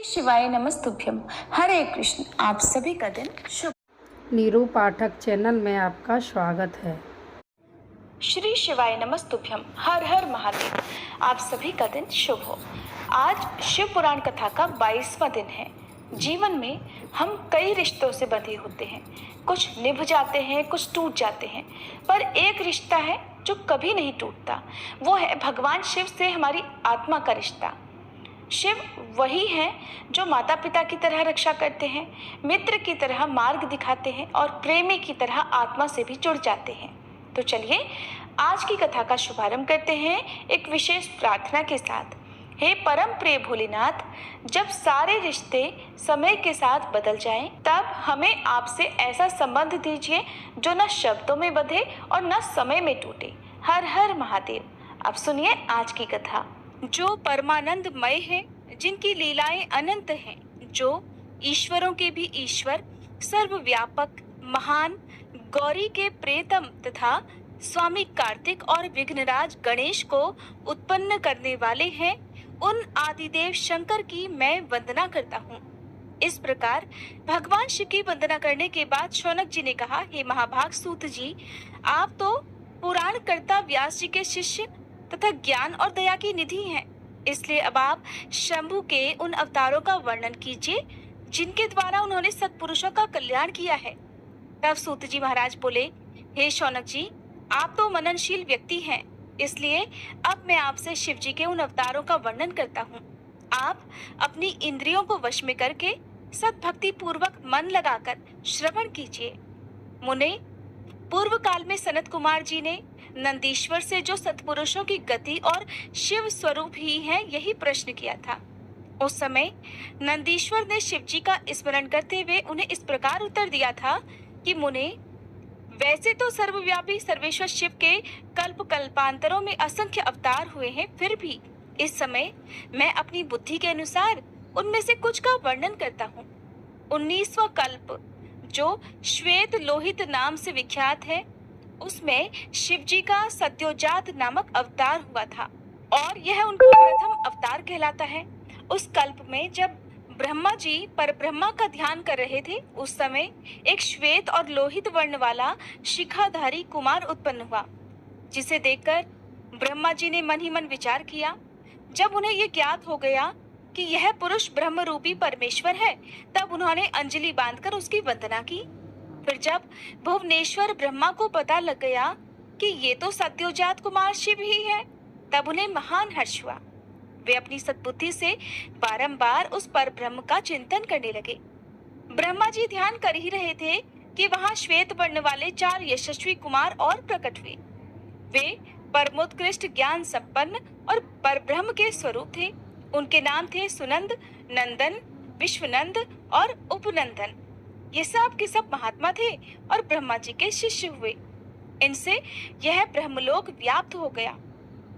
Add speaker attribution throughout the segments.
Speaker 1: शिवाय नमस्तुभ्यम। हरे कृष्ण। आप सभी का दिन शुभ।
Speaker 2: नीरू पाठक चैनल में आपका स्वागत है।
Speaker 1: श्री शिवाय नमस्तुभ्यम। हर हर महादेव। आप सभी का दिन शुभ हो। आज शिव पुराण कथा का 22वां दिन है। जीवन में हम कई रिश्तों से बंधे होते हैं। कुछ निभ जाते हैं, कुछ टूट जाते हैं, पर एक रिश्ता है जो कभी नहीं टूटता। वो है भगवान शिव से हमारी आत्मा का रिश्ता। शिव वही हैं जो माता पिता की तरह रक्षा करते हैं, मित्र की तरह मार्ग दिखाते हैं और प्रेमी की तरह आत्मा से भी जुड़ जाते हैं। तो चलिए आज की कथा का शुभारंभ करते हैं एक विशेष प्रार्थना के साथ। हे परम प्रिय भोलेनाथ, जब सारे रिश्ते समय के साथ बदल जाएं, तब हमें आपसे ऐसा संबंध दीजिए जो न शब्दों में बंधे और न समय में टूटे। हर हर महादेव। अब सुनिए आज की कथा। जो परमानंदमय है, जिनकी लीलाएं अनंत हैं, जो ईश्वरों के भी ईश्वर, सर्वव्यापक, महान, गौरी के प्रेतम तथा स्वामी कार्तिक और विघ्नराज गणेश को उत्पन्न करने वाले हैं, उन आदिदेव शंकर की मैं वंदना करता हूँ। इस प्रकार भगवान शिव की वंदना करने के बाद शौनक जी ने कहा, हे महाभाग सूत जी, आप तो पुराण कर्ता व्यास जी के शिष्य तथा ज्ञान और दया की निधि हैं। इसलिए अब आप शंभु के उन अवतारों का वर्णन कीजिए जिनके द्वारा उन्होंने सत्पुरुषों का कल्याण किया है। तब सूत जी महाराज बोले, हे शौनक जी, आप तो मननशील व्यक्ति हैं, इसलिए अब मैं आपसे शिव जी के उन अवतारों का वर्णन करता हूँ। आप अपनी इंद्रियों को वश में करके सद्भक्ति पूर्वक मन लगाकर श्रवण कीजिए। मुने, पूर्व काल में सनत कुमार जी ने नंदीश्वर से जो सत्पुरुषों की गति और शिव स्वरूप ही है यही प्रश्न किया था। उस समय नंदीश्वर ने शिव जी का स्मरण करते हुए उन्हें इस प्रकार उत्तर दिया था कि मुने, वैसे तो सर्वव्यापी सर्वेश्वर शिव के कल्प कल्पांतरों में असंख्य अवतार हुए हैं, फिर भी इस समय मैं अपनी बुद्धि के अनुसार उनमें से कुछ का वर्णन करता हूँ। 19वां कल्प, जो श्वेत लोहित नाम से विख्यात है, उसमें शिव जी का सद्योजात नामक अवतार हुआ था और यह उनका प्रथम अवतार कहलाता है। उस कल्प में जब ब्रह्मा जी परब्रह्मा का ध्यान कर रहे थे, उस समय एक श्वेत और लोहित वर्ण वाला शिखाधारी कुमार उत्पन्न हुआ, जिसे देखकर ब्रह्मा जी ने मन ही मन विचार किया। जब उन्हें यह ज्ञात हो गया कि यह पुरुष ब्रह्म रूपी परमेश्वर है, तब उन्होंने अंजलि बांधकर उसकी वंदना की। फिर जब भुवनेश्वर ब्रह्मा को पता लग गया कि ये तो सद्योजात कुमार शिव ही है, तब उन्हें महान हर्ष हुआ। वे अपनी सद्बुद्धि से बारंबार उस पर ब्रह्म का चिंतन करने लगे। ब्रह्मा जी ध्यान कर ही रहे थे कि वहां श्वेत वर्ण वाले 4 यशस्वी कुमार और प्रकट हुए। वे परमोत्कृष्ट ज्ञान संपन्न और परब्रह्म के स्वरूप थे। उनके नाम थे सुनंद, नंदन, विश्वनंद और उपनंदन। ये सब के सब महात्मा थे और ब्रह्मा जी के शिष्य हुए। इनसे यह ब्रह्मलोक व्याप्त हो गया।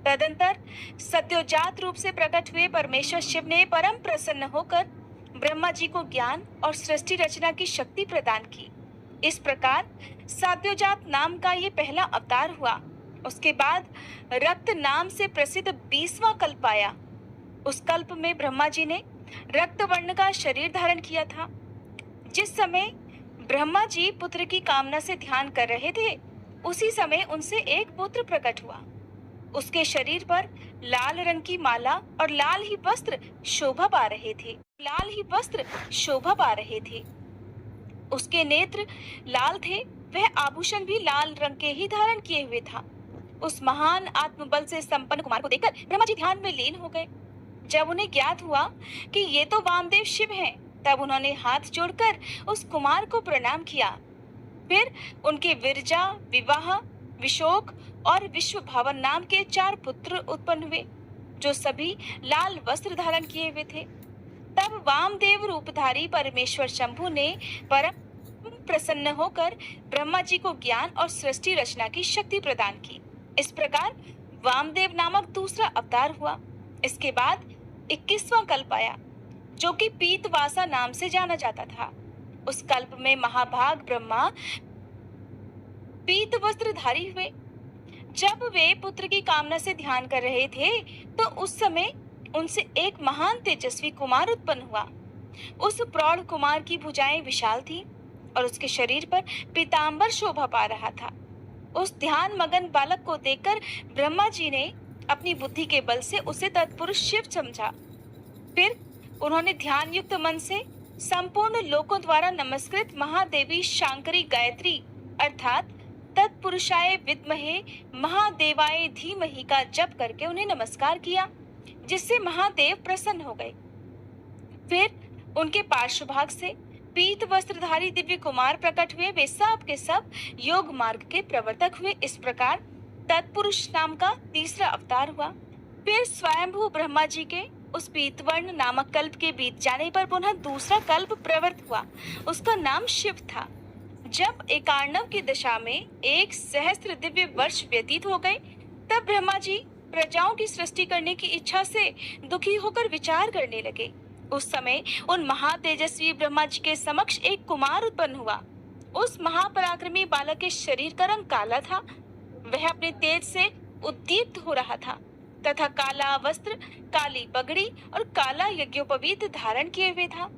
Speaker 1: तदंतर सद्योजात रूप से प्रकट हुए परमेश्वर शिव ने परम प्रसन्न होकर ब्रह्मा जी को ज्ञान और सृष्टि रचना की शक्ति प्रदान की। इस प्रकार सद्योजात नाम का ये पहला अवतार हुआ। उसके बाद रक्त नाम से प्रसिद्ध 20वां कल्प आया। उस कल्प में ब्रह्मा जी ने रक्त वर्ण का शरीर धारण किया था। जिस समय ब्रह्मा जी पुत्र की कामना से ध्यान कर रहे थे, उसी समय उनसे एक पुत्र प्रकट हुआ। उसके शरीर पर लाल रंग की माला और लाल ही वस्त्र शोभा पा रहे थे। उसके नेत्र लाल थे, वह आभूषण भी लाल रंग के ही धारण किए हुए था। उस महान आत्मबल से संपन्न कुमार को देखकर ब्रह्मा जी ध्यान में लीन हो गए। जब उन्हें ज्ञात हुआ कि ये तो वामदेव शिव हैं, तब उन्होंने हाथ जोड़कर उस कुमार को प्रणाम किया। फिर उनके विरजा, विवाह, विशोक और विश्व भावन नाम के 4 पुत्र उत्पन्न हुए, जो सभी लाल वस्त्र धारण किए हुए थे। तब वामदेव रूपधारी परमेश्वर शंभु ने परम प्रसन्न होकर ब्रह्मा जी को ज्ञान और सृष्टि रचना की शक्ति प्रदान की। इस प्रकार वामदेव नामक दूसरा अवतार हुआ। इसके बाद 21वां कल्प आया, जो कि पीतवासा नाम से जाना जाता था। उस कल्प में महाभाग ब्रह्मा पीत वस्त्रधारी हुए। जब वे पुत्र की कामना से ध्यान कर रहे थे, तो उस समय उनसे एक महान तेजस्वी कुमार उत्पन्न हुआ। उस प्रौढ़ कुमार की भुजाएं विशाल थीं और उसके शरीर पर पीतांबर शोभा पा रहा था। उस ध्यान मगन बालक को देखकर ब्रह्मा जी ने अपनी बुद्धि के बल से उसे तत्पुरुष शिव समझा। फिर उन्होंने ध्यान युक्त मन से संपूर्ण लोकों द्वारा नमस्कृत महादेवी शांकरी गायत्री अर्थात तत्पुरुषाय विद्महे महादेवाय धीमहि का जप करके उन्हें नमस्कार किया, जिससे महादेव प्रसन्न हो गए। फिर उनके पार्श्वभाग से पीत वस्त्रधारी दिव्य कुमार प्रकट हुए। वे सब के सब योग मार्ग के प्रवर्तक हुए। इस प्रकार तत्पुरुष नाम का तीसरा अवतार हुआ। फिर स्वयंभू ब्रह्मा जी के उस पीतवर्ण नामक कल्प के बीत जाने पर पुनः दूसरा कल्प प्रवृत्त हुआ। उसका नाम शिव था। जब एकार्णव की दशा में 1 सहस्त्र दिव्य वर्ष व्यतीत हो गए, तब ब्रह्मा जी प्रजाओं की सृष्टि करने की इच्छा से दुखी होकर विचार करने लगे। उस समय उन महातेजस्वी ब्रह्मा जी के समक्ष एक कुमार उत्पन्न हुआ। उस महापराक्रमी बालक के शरीर का रंग काला था। वह अपने तेज से उद्दीप्त हो रहा था तथा काला वस्त्र, काली पगड़ी और काला यज्ञोपवीत धारण किए हुए था।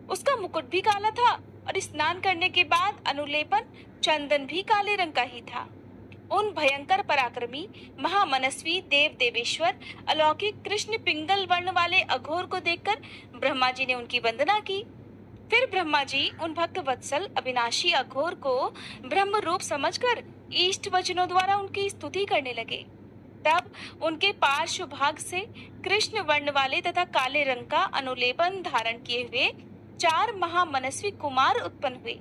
Speaker 1: उसका मुकुट भी काला था और स्नान करने के बाद अनुलेपन चंदन भी काले रंग का ही था। उन भयंकर पराक्रमी महामनस्वी देव देवेश्वर अलौकिक कृष्ण पिंगल वर्ण वाले अघोर को देखकर ब्रह्मा जी ने उनकी वंदना की। फिर ब्रह्मा जी उन भक्त वत्सल अविनाशी अघोर को ब्रह्म रूप समझकर इष्ट वचनों द्वारा उनकी स्तुति करने लगे। तब उनके पार्श्व भाग से कृष्ण वर्ण वाले तथा काले रंग का अनुलेपन धारण किए हुए 4 महामनस्वी कुमार उत्पन्न हुए।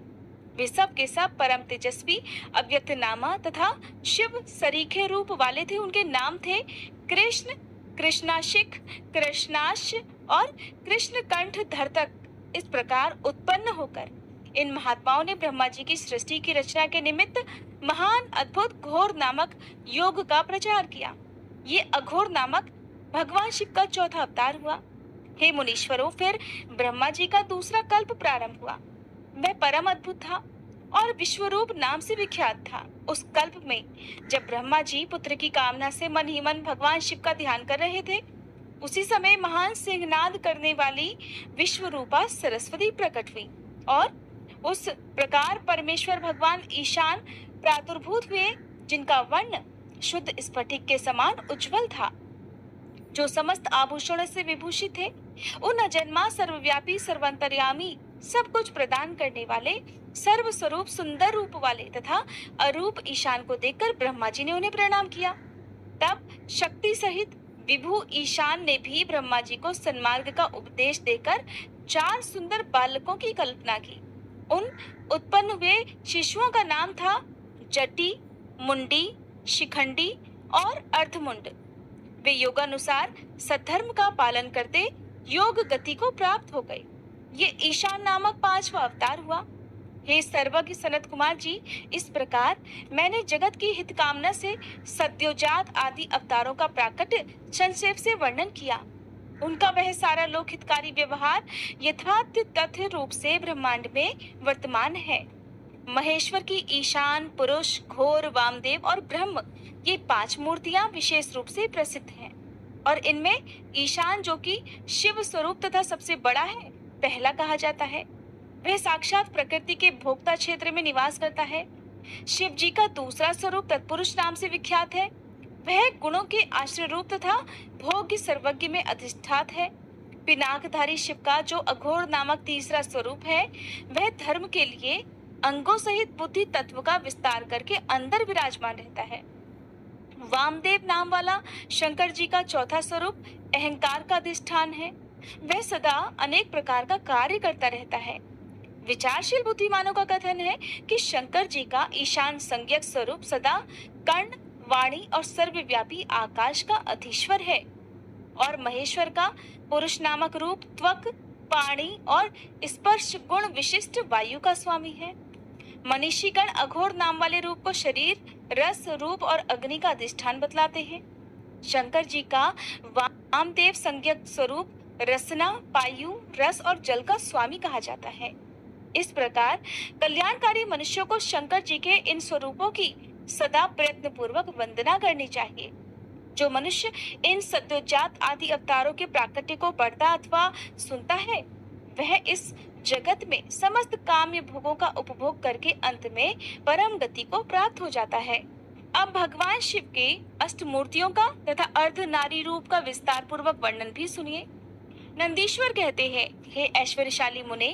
Speaker 1: वे सब के सब परम तेजस्वी अव्यक्त नामा तथा शिव सरीखे रूप वाले थे। उनके नाम थे कृष्ण, कृष्णाशिक, कृष्णाश और कृष्ण कंठ धरतक। इस प्रकार उत्पन्न होकर इन महात्माओं ने ब्रह्मा जी की सृष्टि की रचना के निमित्त महान अद्भुत घोर नामक योग का प्रचार किया। ये अघोर नामक भगवान शिव का चौथा अवतार हुआ। हे मुनीश्वरों, फिर ब्रह्मा जी का दूसरा कल्प प्रारंभ हुआ। वह परम अद्भुत था और विश्वरूप नाम से विख्यात था। उस कल्प में जब ब्रह्मा जी पुत्र की कामना से मन ही मन भगवान शिव का ध्यान कर रहे थे, उसी समय महान सिंहनाद करने वाली विश्वरूपा सरस्वती प्रकट हुई और उस प्रकार परमेश्वर भगवान ईशान प्रादुर्भूत हुए, जिनका वर्ण शुद्ध स्फटिक के समान उज्जवल था, जो समस्त आभूषणों से विभूषित थे। उन अजन्मा सर्वव्यापी सर्वांतर्यामी सब कुछ प्रदान करने वाले सर्व स्वरूप सुंदर रूप वाले तथा अरूप ईशान को देखकर ब्रह्मा जी ने उन्हें प्रणाम किया। तब शक्ति सहित विभु ईशान ने भी ब्रह्मा जी को सन्मार्ग का उपदेश देकर 4 सुंदर बालकों की कल्पना की। उन उत्पन्न हुए शिशुओं का नाम था जटी, मुंडी, शिखंडी और अर्धमुंड। वे योगानुसार सद्धर्म का पालन करते योग गति को प्राप्त हो गए। ये ईशान नामक 5वां अवतार हुआ। हे सर्वज्ञ सनत कुमार जी, इस प्रकार मैंने जगत की हित कामना से सद्योजात आदि अवतारों का प्राकट्य संक्षेप से वर्णन किया। उनका वह सारा लोक हितकारी व्यवहार यथार्थ तथ्य रूप से ब्रह्मांड में वर्तमान है। महेश्वर की ईशान, पुरुष, घोर, वामदेव और ब्रह्म, ये 5 मूर्तियां विशेष रूप से प्रसिद्ध हैं और इनमें ईशान, जो कि शिव स्वरूप तथा सबसे बड़ा है, पहला कहा जाता है। वह साक्षात प्रकृति के भोक्ता क्षेत्र में निवास करता है। शिव जी का दूसरा स्वरूप तत्पुरुष नाम से विख्यात है। वह गुणों के आश्रय रूप तथा भोग्य सर्वज्ञ में अधिष्ठात है। पिनाकधारी शिव का जो अघोर नामक तीसरा स्वरूप है, वह धर्म के लिए अंगों सहित बुद्धि तत्व का विस्तार करके अंदर विराजमान रहता है। वामदेव नाम वाला शंकर जी का चौथा स्वरूप अहंकार का अधिष्ठान है। वह सदा अनेक प्रकार का कार्य करता रहता है। विचारशील बुद्धिमानों का कथन है कि शंकर जी का ईशान संज्ञक स्वरूप सदा कर्ण, वाणी और सर्वव्यापी आकाश का अधीश्वर है और महेश्वर का पुरुष नामक रूप त्वक, पाणी और स्पर्श गुण विशिष्ट वायु का स्वामी है। मनीषीगण अघोर नाम वाले रूप को शरीर, रस, रूप और अग्नि का अधिष्ठान बतलाते हैं। शंकर जी का वामदेव संज्ञक स्वरूप रसना, वायु, रस और जल का स्वामी कहा जाता है। इस प्रकार कल्याणकारी मनुष्यों को शंकर जी के इन स्वरूपों की सदा प्रयत्न पूर्वक वंदना करनी चाहिए। जो मनुष्य इन सद्योजात आदि अवतारों के प्राकट्य को पढ़ता अथवा सुनता है, वह इस जगत में समस्त काम्य भोगों का उपभोग करके अंत में परम गति को प्राप्त हो जाता है। अब भगवान शिव के अष्टमूर्तियों का तथा अर्ध नारी रूप का विस्तार पूर्वक वर्णन भी सुनिए। नंदीश्वर कहते हैं, हे ऐश्वर्यशाली मुने,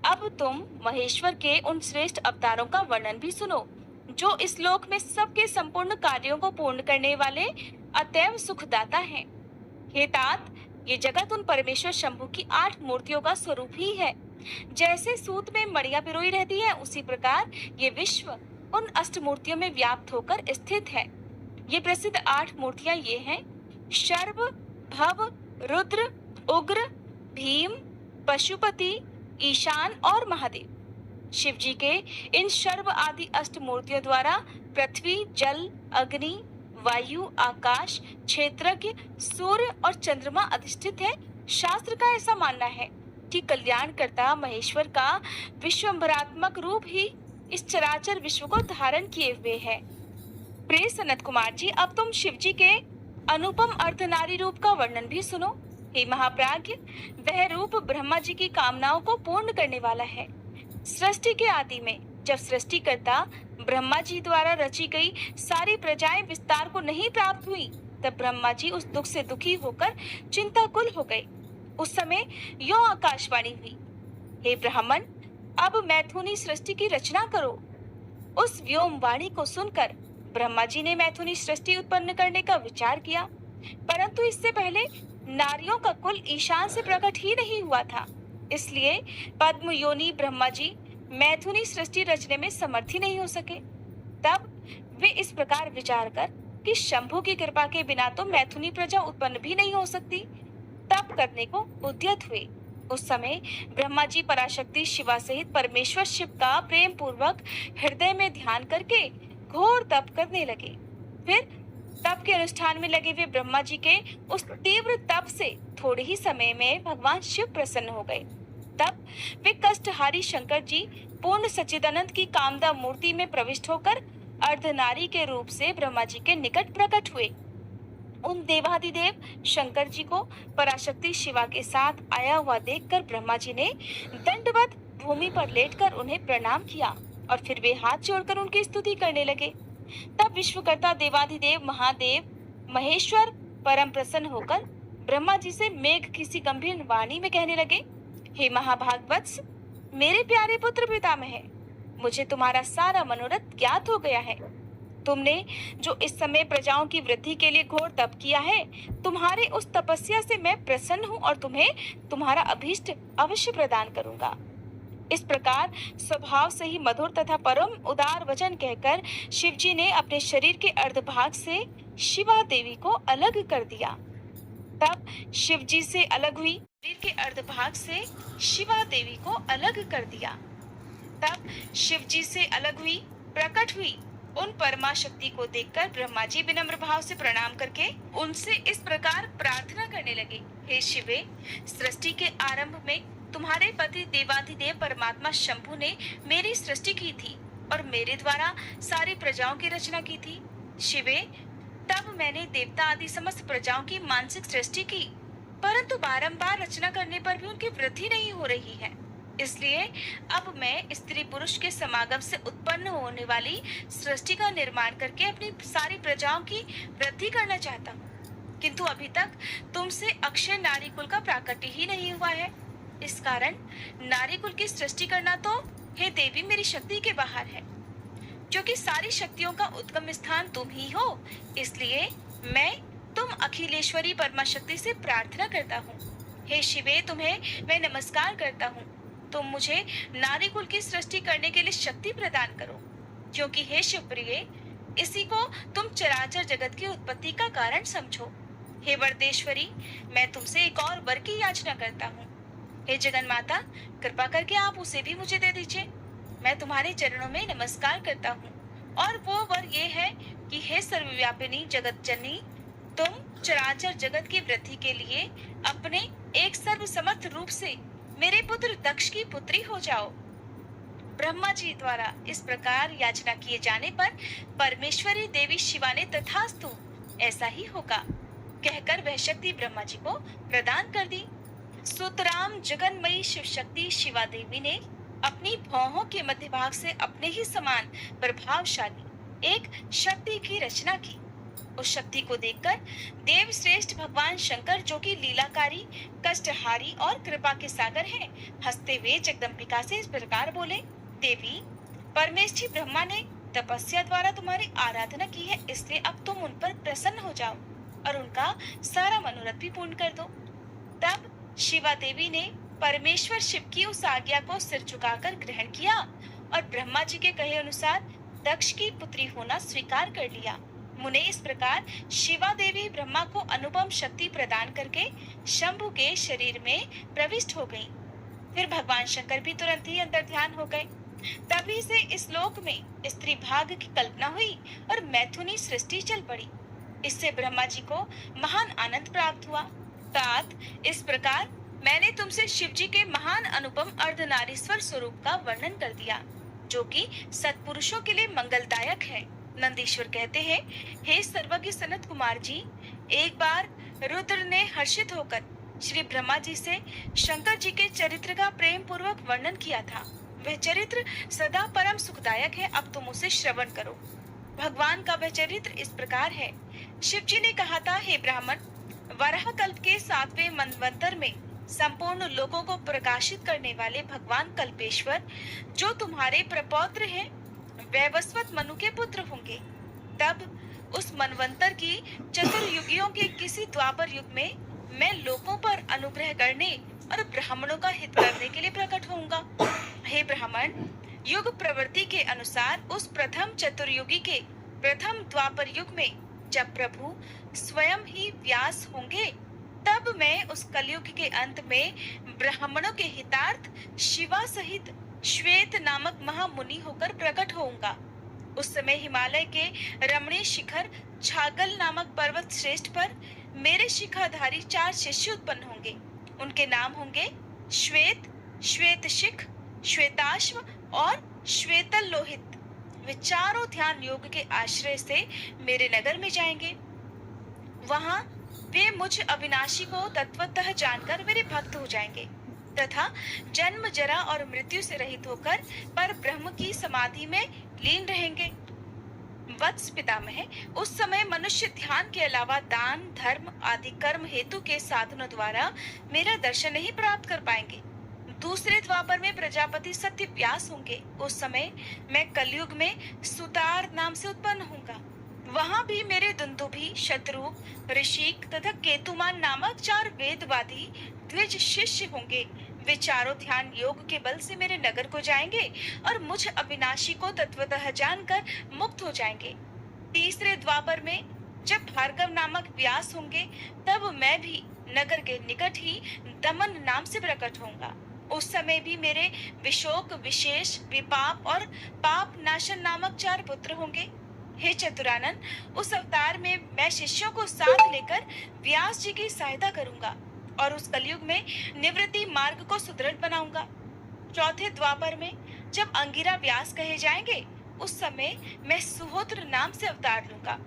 Speaker 1: अब तुम महेश्वर के उन श्रेष्ठ अवतारों का वर्णन भी सुनो, जो इस लोक में सबके संपूर्ण कार्यों को पूर्ण करने वाले अतैव सुखदाता हैं। हे तात, ये जगत उन परमेश्वर शंभु की 8 मूर्तियों का स्वरूप ही है। जैसे सूत में मड़िया पिरोई रहती है, उसी प्रकार ये विश्व उन अष्टमूर्तियों में व्याप्त होकर स्थित है। ये प्रसिद्ध 8 मूर्तियां ये हैं: शर्व, भव, रुद्र, उग्र, भीम, पशुपति, ईशान और महादेव। शिव जी के इन शर्व आदि अष्ट मूर्तियों द्वारा पृथ्वी, जल, अग्नि, वायु, आकाश, क्षेत्रज्ञ, सूर्य और चंद्रमा अधिष्ठित है। शास्त्र का ऐसा मानना है कि कल्याणकर्ता महेश्वर का विश्वंभरात्मक रूप ही इस चराचर विश्व को धारण किए हुए है। प्रिय सनत कुमार जी, अब तुम शिव जी के अनुपम अर्धनारी रूप का वर्णन भी सुनो। हे महाप्राज्ञ, वह रूप ब्रह्मा जी की कामनाओं को पूर्ण करने वाला है। सृष्टि के आदि में जब सृष्टिकर्ता ब्रह्मा जी द्वारा रची गई सारी प्रजाएं विस्तार को नहीं प्राप्त हुई, तब ब्रह्मा जी उस दुख से दुखी होकर चिंताकुल हो गए। उस समय यो आकाशवाणी हुई, हे ब्राह्मण, अब मैथुनी सृष्टि की रचना करो। उस व्योम वाणी को सुनकर ब्रह्मा जी ने मैथुनी सृष्टि उत्पन्न करने का विचार किया, परंतु इससे पहले नारियों का कुल ईशान से प्रकट ही नहीं हुआ था। इसलिए पद्म योनि ब्रह्मा जी मैथुनी सृष्टि रचने में समर्थ ही नहीं हो सके। तब वे इस प्रकार विचार कर कि शंभु की कृपा के बिना तो मैथुनी प्रजा उत्पन्न भी नहीं हो सकती, तप करने को उद्यत हुए। उस समय ब्रह्मा जी पराशक्ति शिवा सहित परमेश्वर शिव का प्रेम पूर्वक हृदय में ध्यान करके घोर तप करने लगे। फिर तप के अनुष्ठान में लगे हुए ब्रह्मा जी के उस तीव्र तप से थोड़े ही समय में भगवान शिव प्रसन्न हो गए। तब वे कष्टहारी शंकर जी पूर्ण सच्चिदानंद की कामदा मूर्ति में प्रविष्ट होकर अर्धनारी के रूप से ब्रह्मा जी के निकट प्रकट हुए। उन देवाधिदेव शंकर जी को पराशक्ति शिवा के साथ आया हुआ देखकर ब्रह्मा जी ने दंडवत भूमि पर लेटकर उन्हें प्रणाम किया और फिर वे हाथ जोड़कर उनकी स्तुति करने लगे। तब विश्वकर्ता देवाधिदेव महादेव महेश्वर परम प्रसन्न होकर ब्रह्मा जी से मेघ किसी गंभीर वाणी में कहने लगे, हे महाभागवत्स, मेरे प्यारे पुत्र पितामह, मुझे तुम्हारा सारा मनोरथ ज्ञात हो गया है। तुमने जो इस समय प्रजाओं की वृद्धि के लिए घोर तप किया है, तुम्हारे उस तपस्या से मैं प्रसन्न हूँ और तुम्हें तुम्हारा अभीष्ट अवश्य प्रदान करूंगा। इस प्रकार स्वभाव से ही मधुर तथा परम उदार वचन कहकर शिव जी ने अपने शरीर के अर्धभाग से शिवा देवी को अलग कर दिया। तब शिव जी से अलग हुई शरीर के अर्धभाग से शिवा देवी को अलग कर दिया। तब शिव जी से अलग हुई प्रकट हुई उन परमा शक्ति को देखकर ब्रह्मा जी विनम्र भाव से प्रणाम करके उनसे इस प्रकार प्रार्थना करने लगे, हे शिवे, सृष्टि के आरंभ में तुम्हारे पति देवाधिदेव परमात्मा शंभु ने मेरी सृष्टि की थी और मेरे द्वारा सारी प्रजाओं की रचना की थी। शिवे, तब मैंने देवता आदि समस्त प्रजाओं की मानसिक सृष्टि की, परंतु बारंबार रचना करने पर भी उनकी वृद्धि नहीं हो रही है। इसलिए अब मैं स्त्री पुरुष के समागम से उत्पन्न होने वाली सृष्टि का निर्माण करके अपनी सारी प्रजाओं की वृद्धि करना चाहता हूँ, किंतु अभी तक तुमसे अक्षय नारी कुल का प्राकट्य ही नहीं हुआ है। इस कारण नारी कुल की सृष्टि करना तो हे देवी मेरी शक्ति के बाहर है, क्योंकि सारी शक्तियों का उद्गम स्थान तुम ही हो। इसलिए मैं तुम अखिलेश्वरी परमा शक्ति से प्रार्थना करता हूँ, हे शिवे, तुम्हें मैं नमस्कार करता हूँ। तुम मुझे नारी कुल की सृष्टि करने के लिए शक्ति प्रदान करो, क्योंकि हे शिवप्रिय, इसी को तुम चराचर जगत की उत्पत्ति का कारण समझो। हे वरदेश्वरी, मैं तुमसे एक और वर की याचना करता हूँ। हे जगन माता, कृपा करके आप उसे भी मुझे दे दीजिए। मैं तुम्हारे चरणों में नमस्कार करता हूँ, और वो वर ये है कि हे सर्वव्यापिनी जगत जननी, तुम चराचर जगत की वृद्धि के लिए अपने एक सर्वसमर्थ रूप से मेरे पुत्र दक्ष की पुत्री हो जाओ। ब्रह्मा जी द्वारा इस प्रकार याचना किए जाने पर परमेश्वरी देवी शिवा ने तथास्तु ऐसा ही होगा, कहकर वह शक्ति ब्रह्मा जी को प्रदान कर दी। सुतराम जगन्मयी शिव शक्ति शिवा देवी ने अपनी भौहों के मध्य भाग से अपने ही समान प्रभावशाली एक शक्ति की रचना की। उस शक्ति को देखकर देव श्रेष्ठ भगवान शंकर, जो कि लीलाकारी, कष्टहारी और कृपा के सागर हैं, हंसते हुए जगदम्बिका से इस प्रकार बोले, देवी, परमेष्ठी ब्रह्मा ने तपस्या द्वारा तुम्हारी आराधना की है, इसलिए अब तुम उन पर प्रसन्न हो जाओ और उनका सारा मनोरथ भी पूर्ण कर दो। तब शिवा देवी ने परमेश्वर शिव की उस आज्ञा को सिर झुकाकर ग्रहण किया और ब्रह्मा जी के कहे अनुसार दक्ष की पुत्री होना स्वीकार कर लिया। मुने, इस प्रकार शिवा देवी ब्रह्मा को अनुपम शक्ति प्रदान करके शंभु के शरीर में प्रविष्ट हो गईं। फिर भगवान शंकर भी तुरंत ही अंतर्ध्यान हो गए। तभी से इस लोक में स्त्री भाग की कल्पना हुई और मैथुनी सृष्टि चल पड़ी। इससे ब्रह्मा जी को महान आनंद प्राप्त हुआ। तात, इस प्रकार मैंने तुमसे शिव जी के महान अनुपम अर्धनारीश्वर स्वरूप का वर्णन कर दिया, जो कि सत्पुरुषों के लिए मंगलदायक है। नंदीश्वर कहते हैं, हे सर्वज्ञ सनत कुमार जी, एक बार रुद्र ने हर्षित होकर श्री ब्रह्मा जी से शंकर जी के चरित्र का प्रेम पूर्वक वर्णन किया था। वह चरित्र सदा परम सुखदायक है, अब तुम उसे श्रवण करो। भगवान का वह चरित्र इस प्रकार है। शिव जी ने कहा था, हे ब्राह्मण, वराह कल्प के 7वें मनवंतर में संपूर्ण लोगों को प्रकाशित करने वाले भगवान कल्पेश्वर, जो तुम्हारे प्रपौत्र हैं, वैवस्वत मनु के पुत्र होंगे। तब उस मनवंतर की चतुर्युगियों के किसी द्वापर युग में मैं लोगों पर अनुग्रह करने और ब्राह्मणों का हित करने के लिए प्रकट होऊंगा। हे ब्राह्मण, युग प्रवृत्ति के अनुसार उस प्रथम चतुर्युगी के प्रथम द्वापर युग में जब प्रभु स्वयं ही व्यास होंगे, तब मैं उस कलयुग के अंत में ब्राह्मणों के हितार्थ शिवा सहित श्वेत नामक महामुनि होकर प्रकट होऊंगा। उस समय हिमालय के रमणीय शिखर छागल नामक पर्वत श्रेष्ठ पर मेरे शिखाधारी 4 शिष्य उत्पन्न होंगे। उनके नाम होंगे श्वेत, श्वेतशिख, श्वेताश्व और श्वेतल लोहित। वे चारों ध्यान योग के आश्रय से मेरे नगर में जाएंगे। वहां वे मुझ अविनाशी को तत्वतः जानकर मेरे भक्त हो जाएंगे तथा जन्म, जरा और मृत्यु से रहित होकर पर ब्रह्म की समाधि में लीन रहेंगे। वत्स पितामह, उस समय मनुष्य ध्यान के अलावा दान, धर्म आदि कर्म हेतु के साधनों द्वारा मेरा दर्शन नहीं प्राप्त कर पाएंगे। दूसरे द्वापर में प्रजापति सत्य व्यास होंगे। उस समय मैं कलयुग में सुतार नाम से उत्पन्न होऊंगा। वहां भी मेरे दुंदुभी, शत्रुप, ऋषिक तथा केतुमान नामक 4 वेदवादी द्विज शिष्य होंगे। वे चारों ध्यान योग के बल से मेरे नगर को जाएंगे और मुझ अविनाशी को तत्वतः जानकर मुक्त हो जाएंगे। तीसरे द्वापर में जब भार्गव नामक व्यास होंगे, तब मैं भी नगर के निकट ही दमन नाम से प्रकट होऊंगा। उस समय भी मेरे विशोक, विशेष, विपाप और पाप नाशन नामक 4 पुत्र होंगे। हे चतुरानन, उस अवतार में मैं शिष्यों को साथ लेकर व्यास जी की सहायता करूंगा और उस कलयुग में निवृत्ति मार्ग को सुदृढ़ बनाऊंगा। चौथे द्वापर में जब अंगिरा व्यास कहे जाएंगे, उस समय मैं सुहोत्र नाम से अवतार लूंगा।